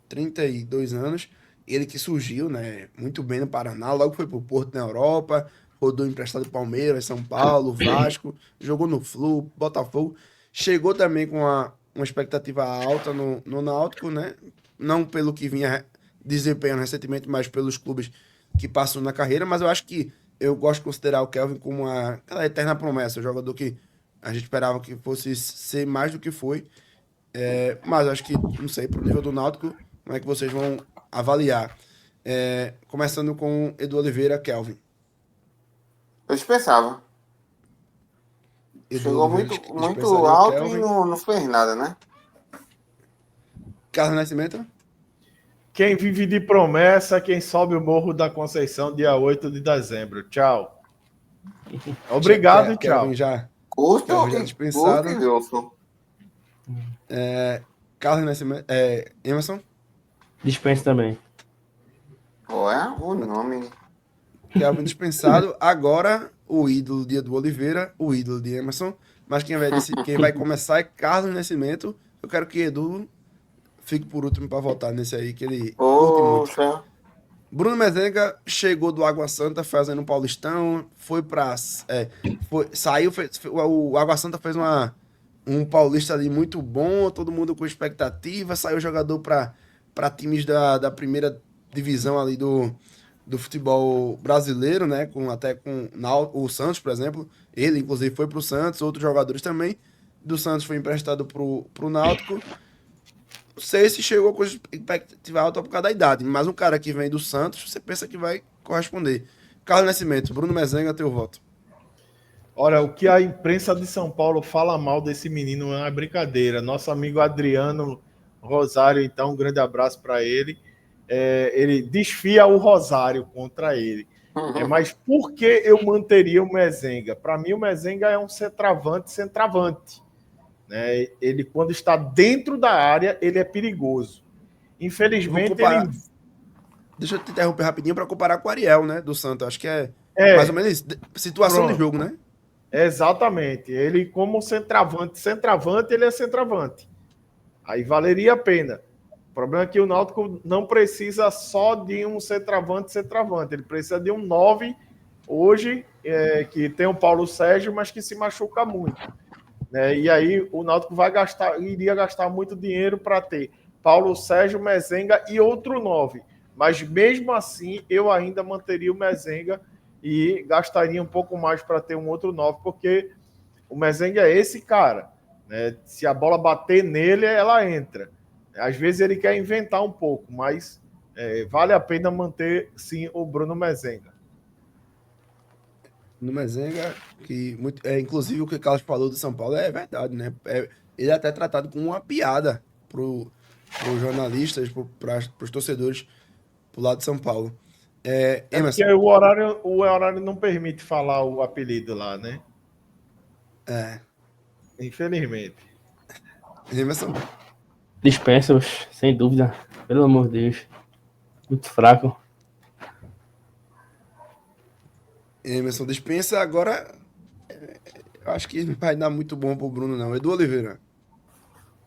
32 anos, ele que surgiu, né? Muito bem no Paraná, logo foi pro Porto na Europa, rodou emprestado Palmeiras, São Paulo, Vasco, jogou no Flu, Botafogo. Chegou também com uma expectativa alta no Náutico, né? Não pelo que vinha desempenhando recentemente, mas pelos clubes que passam na carreira. Mas eu acho que eu gosto de considerar o Kelvin como aquela eterna promessa, o jogador que a gente esperava que fosse ser mais do que foi. Mas acho que, não sei, pro nível do Náutico, como é que vocês vão avaliar? Começando com Edu Oliveira, Kelvin. Eu dispensava. Edu Chegou Oliveira muito dispensaria o alto e Kelvin. não fez nada, né? Carlos Nascimento? Quem vive de promessa, quem sobe o Morro da Conceição, dia 8 de dezembro. Tchau. Obrigado e tchau. Kelvin já Custo já e dispensado. grosso. Carlos Nascimento. Emerson? Dispensa também. Pô, é o nome. Kelvin dispensado. Agora, o ídolo de Edu Oliveira, o ídolo de Emerson. Mas quem vai começar é Carlos Nascimento. Eu quero que Edu fique por último para votar nesse aí, que ele curte muito. Poxa. Bruno Mezenga chegou do Água Santa fazendo um Paulistão, foi pra. O Água Santa fez um Paulista ali muito bom, todo mundo com expectativa, saiu jogador para times da primeira divisão ali do futebol brasileiro, né? Até com o Santos, por exemplo. Ele, inclusive, foi pro Santos, outros jogadores também. Do Santos foi emprestado pro Náutico. Não sei se chegou com expectativa alta por causa da idade, mas um cara que vem do Santos, você pensa que vai corresponder. Carlos Nascimento, Bruno Mezenga, teu voto. Olha, o que a imprensa de São Paulo fala mal desse menino é uma brincadeira. Nosso amigo Adriano Rosário, então, um grande abraço para ele. Ele desfia o Rosário contra ele. Mas por que eu manteria o Mezenga? Para mim, o Mezenga é um centroavante. Né? Ele, quando está dentro da área, ele é perigoso. Infelizmente, Deixa eu te interromper rapidinho para comparar com o Ariel, né, do Santos. Acho que é mais ou menos isso. Situação de jogo, né? Exatamente. Ele, como centroavante, ele é centroavante. Aí valeria a pena. O problema é que o Náutico não precisa só de um centroavante. Ele precisa de um 9 hoje, que tem o Paulo Sérgio, mas que se machuca muito, né? E aí o Náutico iria gastar muito dinheiro para ter Paulo Sérgio, Mezenga e outro 9. Mas mesmo assim, eu ainda manteria o Mezenga e gastaria um pouco mais para ter um outro 9, porque o Mezenga é esse cara, né? Se a bola bater nele, ela entra. Às vezes ele quer inventar um pouco, mas vale a pena manter, sim, o Bruno Mezenga. No Mezenga, que inclusive o que o Carlos falou do São Paulo é verdade, né? Ele é até tratado como uma piada pros jornalistas, pros torcedores pro lado de São Paulo. Porque Emerson, o horário não permite falar o apelido lá, né? é, Infelizmente. Emerson, Dispensa-os, sem dúvida. Pelo amor de Deus. Muito fraco. Emerson dispensa. Agora, eu acho que não vai dar muito bom pro Bruno, não. Edu Oliveira.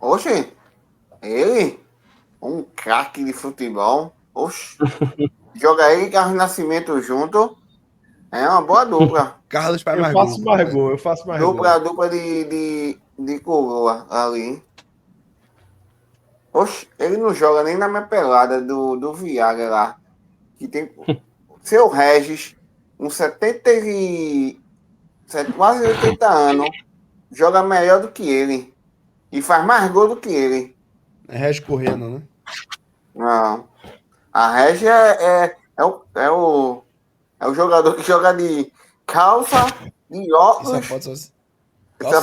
Oxe, ele, um craque de futebol. Oxe, joga ele e Carlos Nascimento junto. É uma boa dupla. Carlos faz Eu mais faço gol. mais gol, eu faço mais Dupla, gol. dupla de coroa ali. Oxe, ele não joga nem na minha pelada do Viagra lá. Que tem seu Regis, uns 77, quase 80 anos, joga melhor do que ele. E faz mais gol do que ele. É Regis Corrêa, não, né? Não. A Regis é o jogador que joga de calça, de E óculos. sapato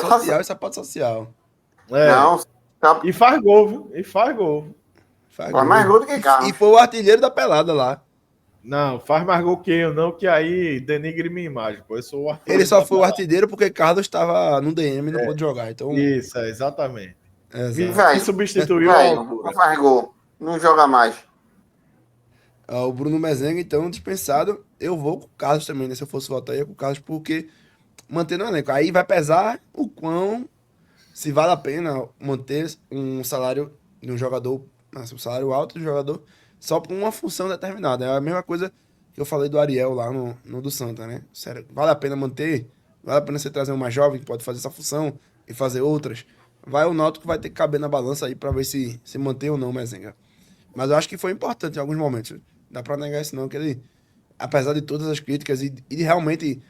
social e sapato social. É. Não, tá- E faz gol, viu? E faz gol. Faz faz gol. mais gol do que E Carlos. foi o artilheiro da pelada lá. Não, faz mais gol que eu, não, que aí denigre minha imagem, pô. Eu sou o artilheiro Ele só da foi o pelada. artilheiro porque Carlos estava no DM e não pôde jogar. Então, Isso, exatamente. exato. Que substituiu a Velho, altura. não faz gol. Não joga mais. O Bruno Mezenga, então, dispensado. Eu vou com o Carlos também, né? Se eu fosse votar, eu ia com o Carlos, porque mantendo o elenco. Aí vai pesar o quão, se vale a pena manter um salário de um jogador, um salário alto de um jogador, só por uma função determinada. É a mesma coisa que eu falei do Ariel lá no do Santa, né? Sério, vale a pena manter? Vale a pena você trazer um mais jovem que pode fazer essa função e fazer outras? Vai o Náutico vai ter que caber na balança aí pra ver se mantém ou não o Mezenga. Mas eu acho que foi importante em alguns momentos. Dá pra negar isso não, que ele, apesar de todas as críticas e de realmente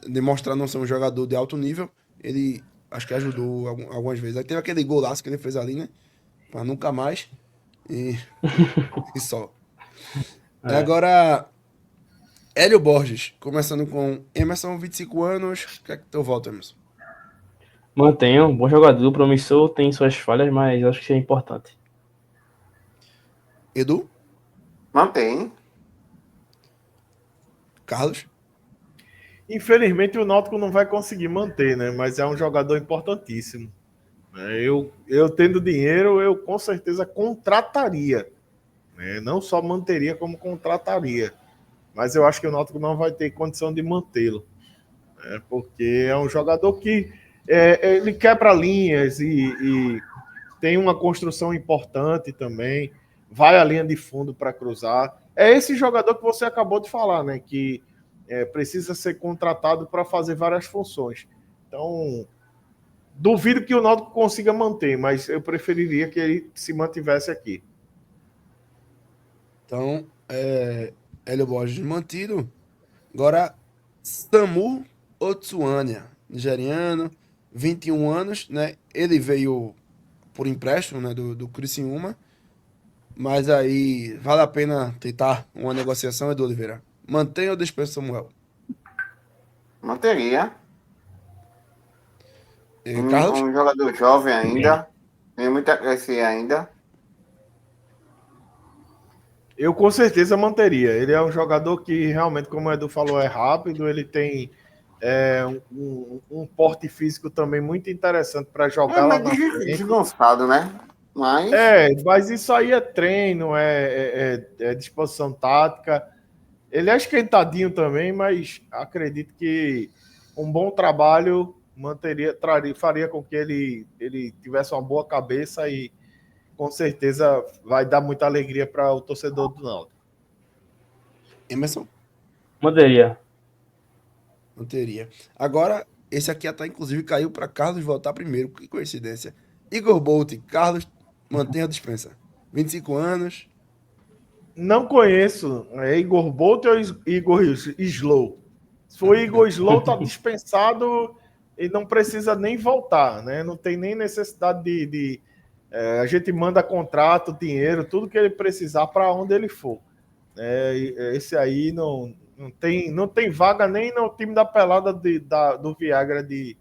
demonstrar não ser um jogador de alto nível, ele acho que ajudou algumas vezes. Aí teve aquele golaço que ele fez ali, né? Pra nunca mais. E, e só. Agora, Hélio Borges, começando com Emerson, 25 anos. O que é que teu voto, Emerson? Mantenho, um bom jogador, promissor, tem suas falhas, mas acho que é importante. Edu? Mantém. Carlos? Infelizmente o Náutico não vai conseguir manter, né? Mas é um jogador importantíssimo. Eu tendo dinheiro, eu com certeza contrataria. Né? Não só manteria, como contrataria. Mas eu acho que o Náutico não vai ter condição de mantê-lo. Né? Porque é um jogador que ele quebra linhas e tem uma construção importante também. Vai à linha de fundo para cruzar. É esse jogador que você acabou de falar, né? Que precisa ser contratado para fazer várias funções. Então, duvido que o Náutico consiga manter, mas eu preferiria que ele se mantivesse aqui. Então, Hélio Borges mantido. Agora, Samu Otsuania, nigeriano, 21 anos, né? Ele veio por empréstimo, né, do Criciúma, mas aí vale a pena tentar uma negociação, Edu Oliveira. Mantenha ou dispensa Samuel? Manteria. Carlos? Um jogador jovem ainda. Tem muito a crescer ainda. Eu com certeza manteria. Ele é um jogador que realmente, como o Edu falou, é rápido, ele tem um porte físico também muito interessante para É jogar lá meio na frente. desgonçado, né? Mas Mas isso aí é treino, é disposição tática. Ele é esquentadinho também, mas acredito que um bom trabalho faria com que ele tivesse uma boa cabeça e com certeza vai dar muita alegria para o torcedor do Náutico. Emerson? Manteria. Não teria. Agora, esse aqui até inclusive caiu para Carlos votar primeiro. Que coincidência. Igor Bolt, Carlos, mantenha a dispensa. 25 anos. Não conheço. É Igor Bolt ou Igor Slow? Se for Igor Slow, tá dispensado e não precisa nem voltar, né? Não tem nem necessidade a gente manda contrato, dinheiro, tudo que ele precisar para onde ele for. Esse aí não tem vaga nem no time da pelada do Viagra de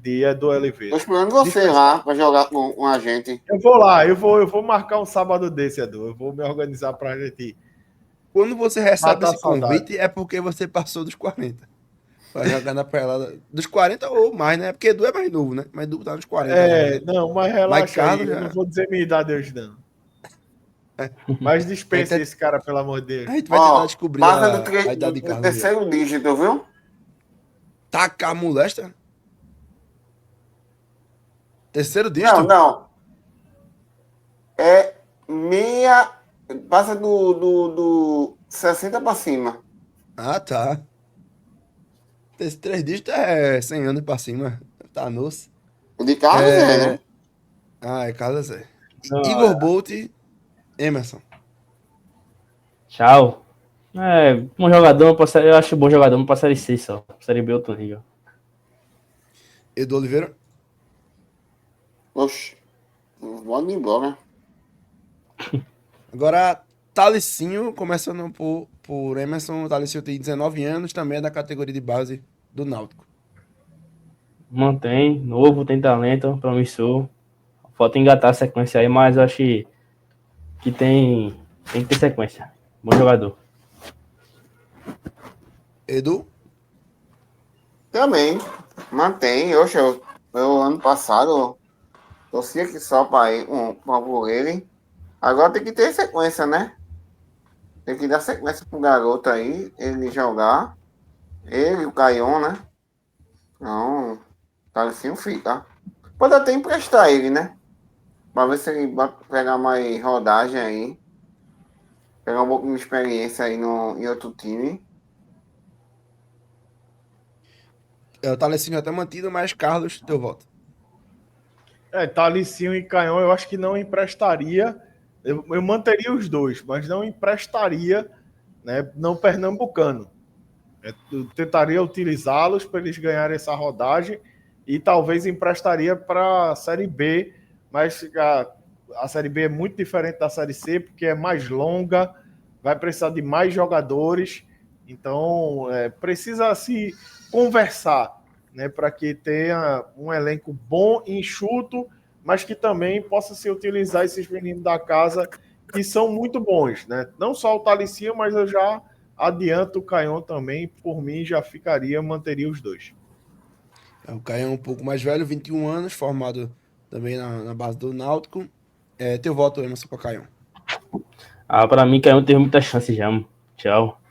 Edu Tô Oliveira. esperando você lá pra jogar com a gente. Eu vou lá, eu vou marcar um sábado desse, Edu. Eu vou me organizar pra gente ir. Quando você recebe Matar a esse convite, é porque você passou dos 40. Pra jogar na pelada. Dos 40 ou mais, né? Porque Edu é mais novo, né? Mas Edu tá nos 40. É, né? não, mas relaxa Carlos aí. Eu já- não vou dizer minha idade hoje, não. Mas dispense Então- esse cara, pelo amor de Deus. A gente vai tentar Ó, descobrir passa a idade de do Carlos. terceiro dígito, viu? Taca a molesta? Terceiro dígito? Não. É meia. Passa do 60 pra cima. Ah, tá. Esse três dígitos é 100 anos pra cima. Tá nosso. O de Carlos né? Ah, é Carlos Zé. Não, Igor Bolt, Emerson. Tchau. Bom jogador, eu acho bom jogador pra Série C só. Série B outro nível. Edu Oliveira. Oxe. Pode ir embora. Agora, Thalesinho, começando por Emerson. O Thalesinho tem 19 anos, também é da categoria de base do Náutico. Mantém, novo, tem talento, promissor. Falta engatar a sequência aí, mas eu acho que tem que ter sequência. Bom jogador. Edu? Também. Mantém. Eu ano passado torci aqui só por ele. Agora tem que ter sequência, né? Tem que dar sequência pro garoto aí, ele jogar. Ele, o Caion, né? Não, Thalesinho fica. Pode até emprestar ele, né? Pra ver se ele vai pegar mais rodagem aí. Pegar um pouco de experiência aí em outro time. O Thalesinho até mantido, mas Carlos, teu voto. Thalicinho e Canhão, eu acho que não emprestaria. Eu manteria os dois, mas não emprestaria, né? Não pernambucano. Eu tentaria utilizá-los para eles ganharem essa rodagem e talvez emprestaria para a Série B, mas a Série B é muito diferente da Série C, porque é mais longa, vai precisar de mais jogadores, então precisa se conversar, né, para que tenha um elenco bom, enxuto, mas que também possa se utilizar esses meninos da casa que são muito bons, né? Não só o Thalicinho, mas eu já adianto o Caion também, por mim já manteria os dois. O Caio é um pouco mais velho, 21 anos, formado também na base do Náutico. Teu voto, Emerson, para Caio. Pra mim, Caião teve muita chance já, mano. Tchau.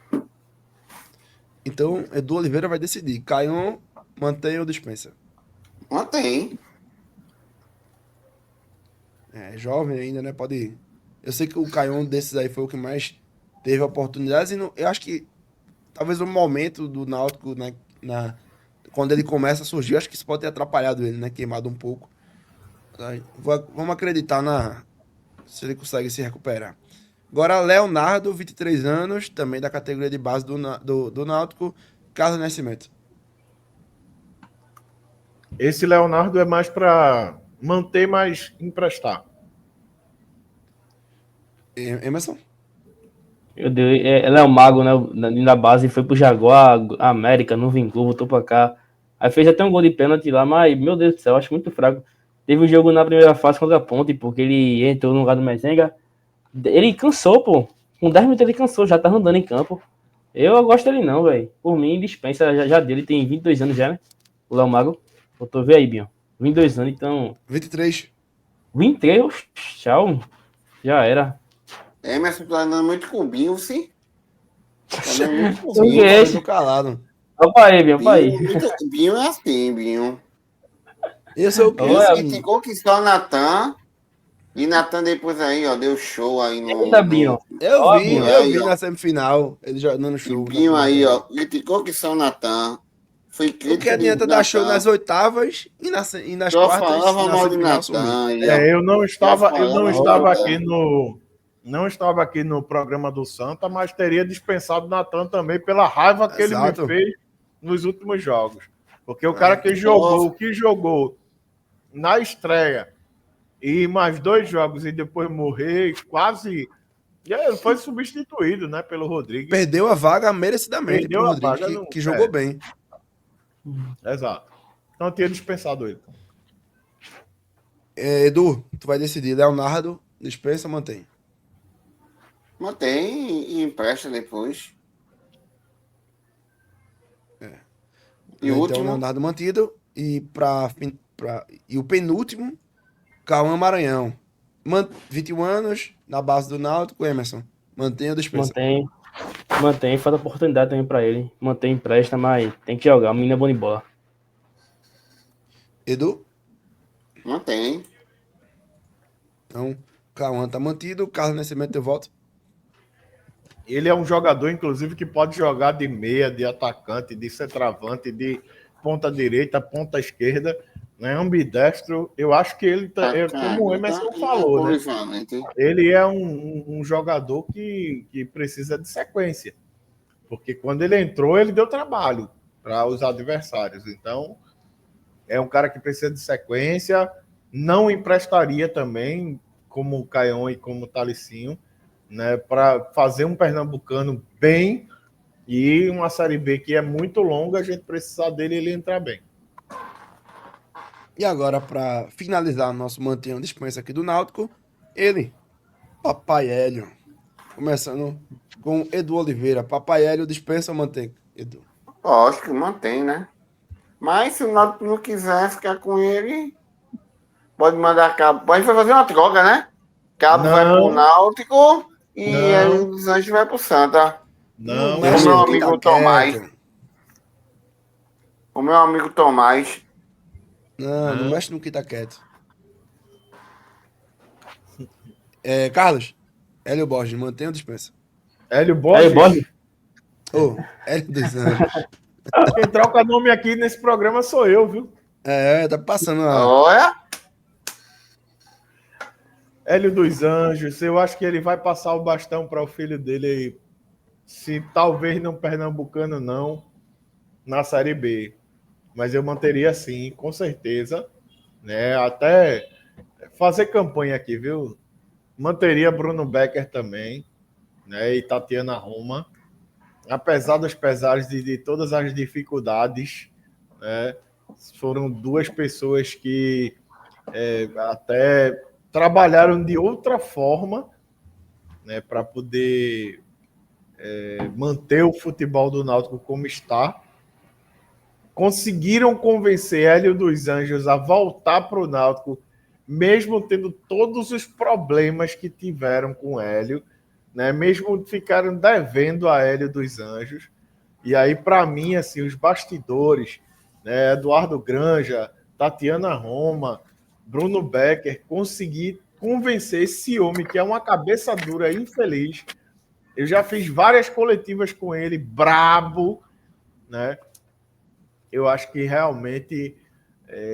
Então, Edu Oliveira vai decidir. Caio mantém ou dispensa? Mantém. É jovem ainda, né? Pode ir. Eu sei que o Caio desses aí foi o que mais teve oportunidades. Eu acho que talvez o momento do Náutico, né, quando ele começa a surgir, eu acho que isso pode ter atrapalhado ele, né? Queimado um pouco. Vamos acreditar se ele consegue se recuperar. Agora, Leonardo, 23 anos, também da categoria de base do Náutico. Carlos Nascimento. Esse Leonardo é mais para manter, mas emprestar. Emerson? Meu Deus, ela é o mago, né? Na base foi pro Jaguar, América, não vingou, voltou pra cá. Aí fez até um gol de pênalti lá, mas, meu Deus do céu, acho muito fraco. Teve um jogo na primeira fase contra a Ponte, porque ele entrou no lugar do Mezenga. Ele cansou, pô. Com 10 minutos ele cansou, já tá andando em campo. Eu gosto dele não, velho. Por mim, dispensa já dele. Tem 22 anos já, né? O Léo Mago. Botou ver aí, Binho. 22 anos, então... 23. 23, tchau. Já era. Emerson tá andando muito com o Binho, sim. Tá andando muito com o Sim, Binho. é esse. Tô calado. Opa aí, Binho, opa aí. Binho é assim, Binho. Eu sou o quê? Olha, Ele criticou que só o Natan. E Natan depois aí, ó, deu show aí no. Eita, Binho. Eu Ó, vi, Binho. eu Aí, vi ó. na semifinal. Ele jogando no E show. Binho aí, ó, criticou que só o Natan. Fui O que crítico de adianta dar show Natan. nas oitavas e nas Só quartas falava e na mal de semifinal sumir? Natan. Eu não estava falava aqui no programa do Santa, mas teria dispensado o Natan também pela raiva que ele me Exato. fez nos últimos jogos. Porque o cara que jogou na estreia e mais 2 jogos e depois morrer, quase. E aí ele foi substituído, né, pelo Rodrigues. Perdeu a vaga merecidamente Perdeu pro a Rodrigues, vaga, que jogou é. bem. Exato. Então eu tinha dispensado ele. Edu, tu vai decidir. Leonardo, dispensa, mantém. Mantém e empresta depois. E o Então, último, Leonardo mantido. E o penúltimo, Cauã Maranhão. 21 anos, na base do Náutico, Emerson. Mantém ou dispensa? Mantém, falta oportunidade também pra ele. Mantém, empresta, mas tem que jogar. O menino é bom de bola. Edu? mantém. Então, Cauã tá mantido. Carlos Nascimento, eu volto. Ele é um jogador, inclusive, que pode jogar de meia, de atacante, de centroavante, de ponta direita, ponta esquerda, né? Ambidestro. Eu acho que ele, como o Emerson falou, né? Polivalente. Ele é um jogador que precisa de sequência. Porque quando ele entrou, ele deu trabalho para os adversários. Então, é um cara que precisa de sequência. Não emprestaria também, como o Caion e como o Talicinho, né, para fazer um pernambucano bem e uma Série B que é muito longa, a gente precisa dele e ele entrar bem. E agora, para finalizar nosso mantenha dispensa aqui do Náutico, ele, Papai Hélio. Começando com Edu Oliveira. Papai Hélio, dispensa ou mantém, Edu? Lógico que mantém, né? Mas se o Náutico não quiser ficar com ele, pode mandar Cabo. A gente vai fazer uma troca, né? Cabo vai pro Náutico e Hélio dos Anjos vai pro Santa. Não, mexe meu no quem amigo tá Tomás. quieto. O meu amigo Tomás. Não mexe no que tá quieto. Carlos, Hélio Borges, mantém ou dispensa? Hélio Aí, Borges. Borges, Hélio dos Anjos. Quem troca nome aqui nesse programa sou eu, viu? Tá passando a... Olha, Hélio dos Anjos. Eu acho que ele vai passar o bastão para o filho dele aí. Se talvez não pernambucano, não, na Série B. Mas eu manteria sim, com certeza. Né? Até fazer campanha aqui, viu? Manteria Bruno Becker também, né? E Tatiana Roma. Apesar dos pesares de todas as dificuldades, né? Foram 2 pessoas que até trabalharam de outra forma, né? Para poder manter o futebol do Náutico como está. Conseguiram convencer Hélio dos Anjos a voltar para o Náutico, mesmo tendo todos os problemas que tiveram com Hélio, né? Mesmo ficaram devendo a Hélio dos Anjos. E aí, para mim, assim, os bastidores, né? Eduardo Granja, Tatiana Roma, Bruno Becker, conseguir convencer esse homem, que é uma cabeça dura e infeliz. Eu já fiz várias coletivas com ele, brabo, né? Eu acho que realmente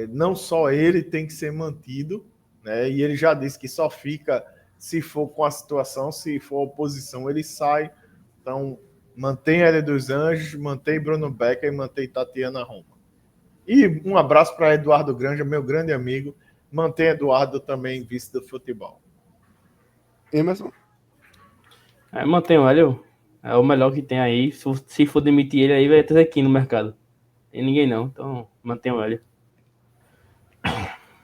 não só ele tem que ser mantido, né? E ele já disse que só fica se for com a situação, se for oposição, ele sai. Então, mantém Hélio dos Anjos, mantém Bruno Becker e mantém Tatiana Roma. E um abraço para Eduardo Granja, meu grande amigo. Mantém Eduardo também vice do futebol. Emerson? mantém o Hélio. É o melhor que tem aí. Se for demitir ele aí, vai ter aqui no mercado. Tem ninguém não, então mantém o Hélio.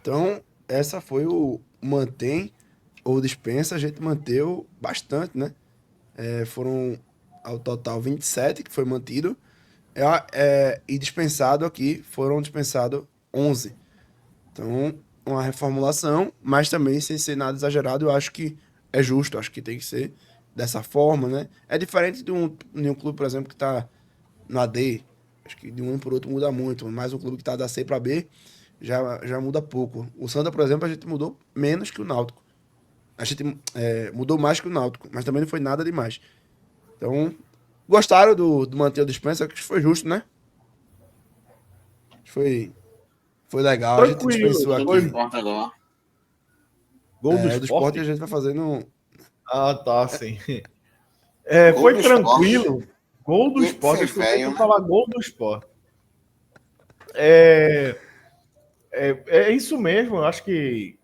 Então, essa foi o mantém ou dispensa. A gente manteve bastante, né? Foram ao total 27 que foi mantido. E dispensado aqui, foram dispensados 11. Então, uma reformulação, mas também sem ser nada exagerado, eu acho que é justo, acho que tem que ser dessa forma, né? É diferente de um clube, por exemplo, que está na D. Acho que de um por outro muda muito, mas um clube que está da C para B já muda pouco. O Santa, por exemplo, a gente mudou menos que o Náutico. A gente mudou mais que o Náutico, mas também não foi nada demais. Então, gostaram do manter o dispensa, que foi justo, né? Foi legal. A gente Tranquilo, dispensou Show do aqui. esporte agora. Gol do É, do esporte esporte? a gente vai fazendo. Ah, tá, sim. Gol Foi do tranquilo. Gol do Tinha que esporte. ser Eu escutei velho, tu né? falar gol do esporte. É, é isso mesmo. Eu acho que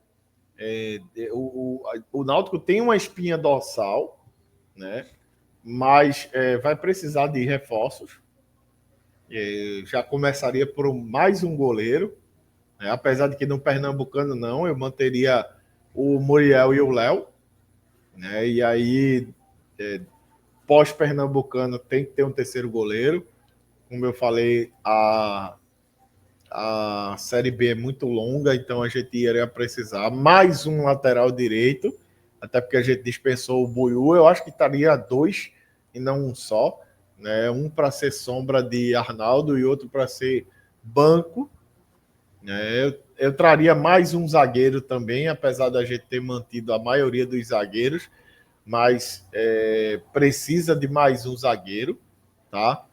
o Náutico tem uma espinha dorsal, né? Mas vai precisar de reforços. Já começaria por mais um goleiro, né? Apesar de que no Pernambucano não, eu manteria o Muriel e o Léo, né? E aí, pós-Pernambucano, tem que ter um terceiro goleiro. Como eu falei, a Série B é muito longa, então a gente iria precisar mais um lateral direito, até porque a gente dispensou o Buiú. Eu acho que estaria dois e não um só, né? Um para ser sombra de Arnaldo e outro para ser banco, né? Eu traria mais um zagueiro também, apesar da gente ter mantido a maioria dos zagueiros, mas precisa de mais um zagueiro, tá?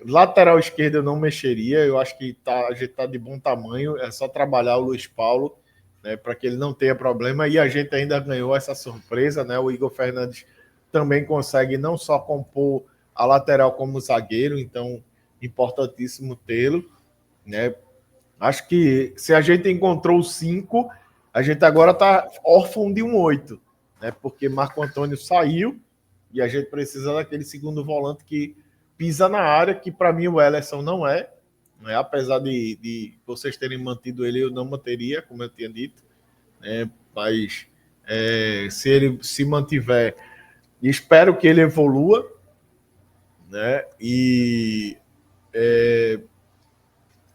Lateral esquerdo eu não mexeria, eu acho que a gente está de bom tamanho, é só trabalhar o Luiz Paulo, né, para que ele não tenha problema, e a gente ainda ganhou essa surpresa, né? O Igor Fernandes também consegue não só compor a lateral como zagueiro, então importantíssimo tê-lo, né? Acho que se a gente encontrou 5, a gente agora está órfão de um 8, né? Porque Marco Antônio saiu e a gente precisa daquele segundo volante que pisa na área, que para mim o Ellerson não é, né? Apesar de vocês terem mantido ele, eu não manteria, como eu tinha dito, né? Mas se ele se mantiver, espero que ele evolua, né? E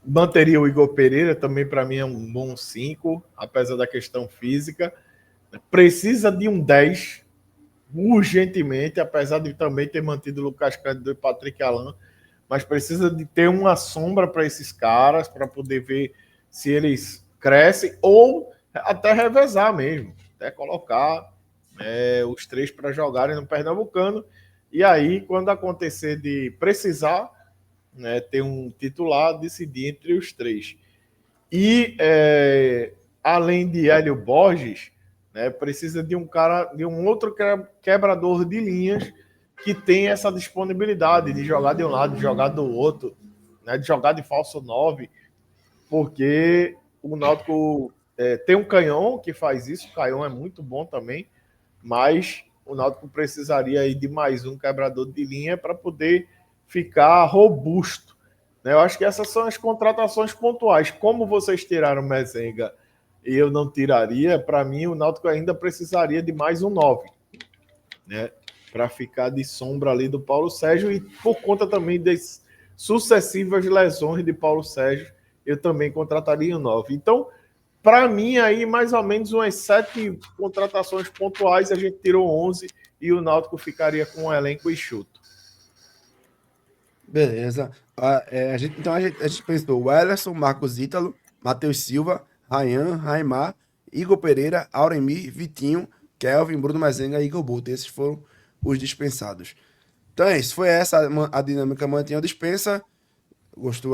manteria o Igor Pereira, também para mim é um bom 5, apesar da questão física. Precisa de um 10 urgentemente, apesar de também ter mantido o Lucas Cândido e Patrick Alan, mas precisa de ter uma sombra para esses caras, para poder ver se eles crescem, ou até revezar mesmo, até colocar os 3 para jogarem no Pernambucano, e aí, quando acontecer de precisar, né, ter um titular, decidir entre os 3. E além de Hélio Borges, né, precisa de um cara, de um outro quebrador de linhas que tem essa disponibilidade de jogar de um lado, de jogar do outro, né, de jogar de falso 9, porque o Náutico tem um Canhão que faz isso, o Canhão é muito bom também, mas o Náutico precisaria aí de mais um quebrador de linha para poder ficar robusto, né? Eu acho que essas são as contratações pontuais. Como vocês tiraram o Mezenga e eu não tiraria, para mim o Náutico ainda precisaria de mais um 9, né? Para ficar de sombra ali do Paulo Sérgio, e por conta também das sucessivas lesões de Paulo Sérgio, eu também contrataria um 9. Então, para mim, aí, mais ou menos umas 7 contratações pontuais, a gente tirou 11 e o Náutico ficaria com um elenco enxuto. Beleza. A gente pensou o Ellerson, Marcos Ítalo, Matheus Silva, Rayan, Raimar, Igor Pereira, Auremir, Vitinho, Kelvin, Bruno Mezenga e Igor Boto. Esses foram os dispensados. Então é isso. Foi essa a dinâmica. Mantinha a dispensa. Gostou?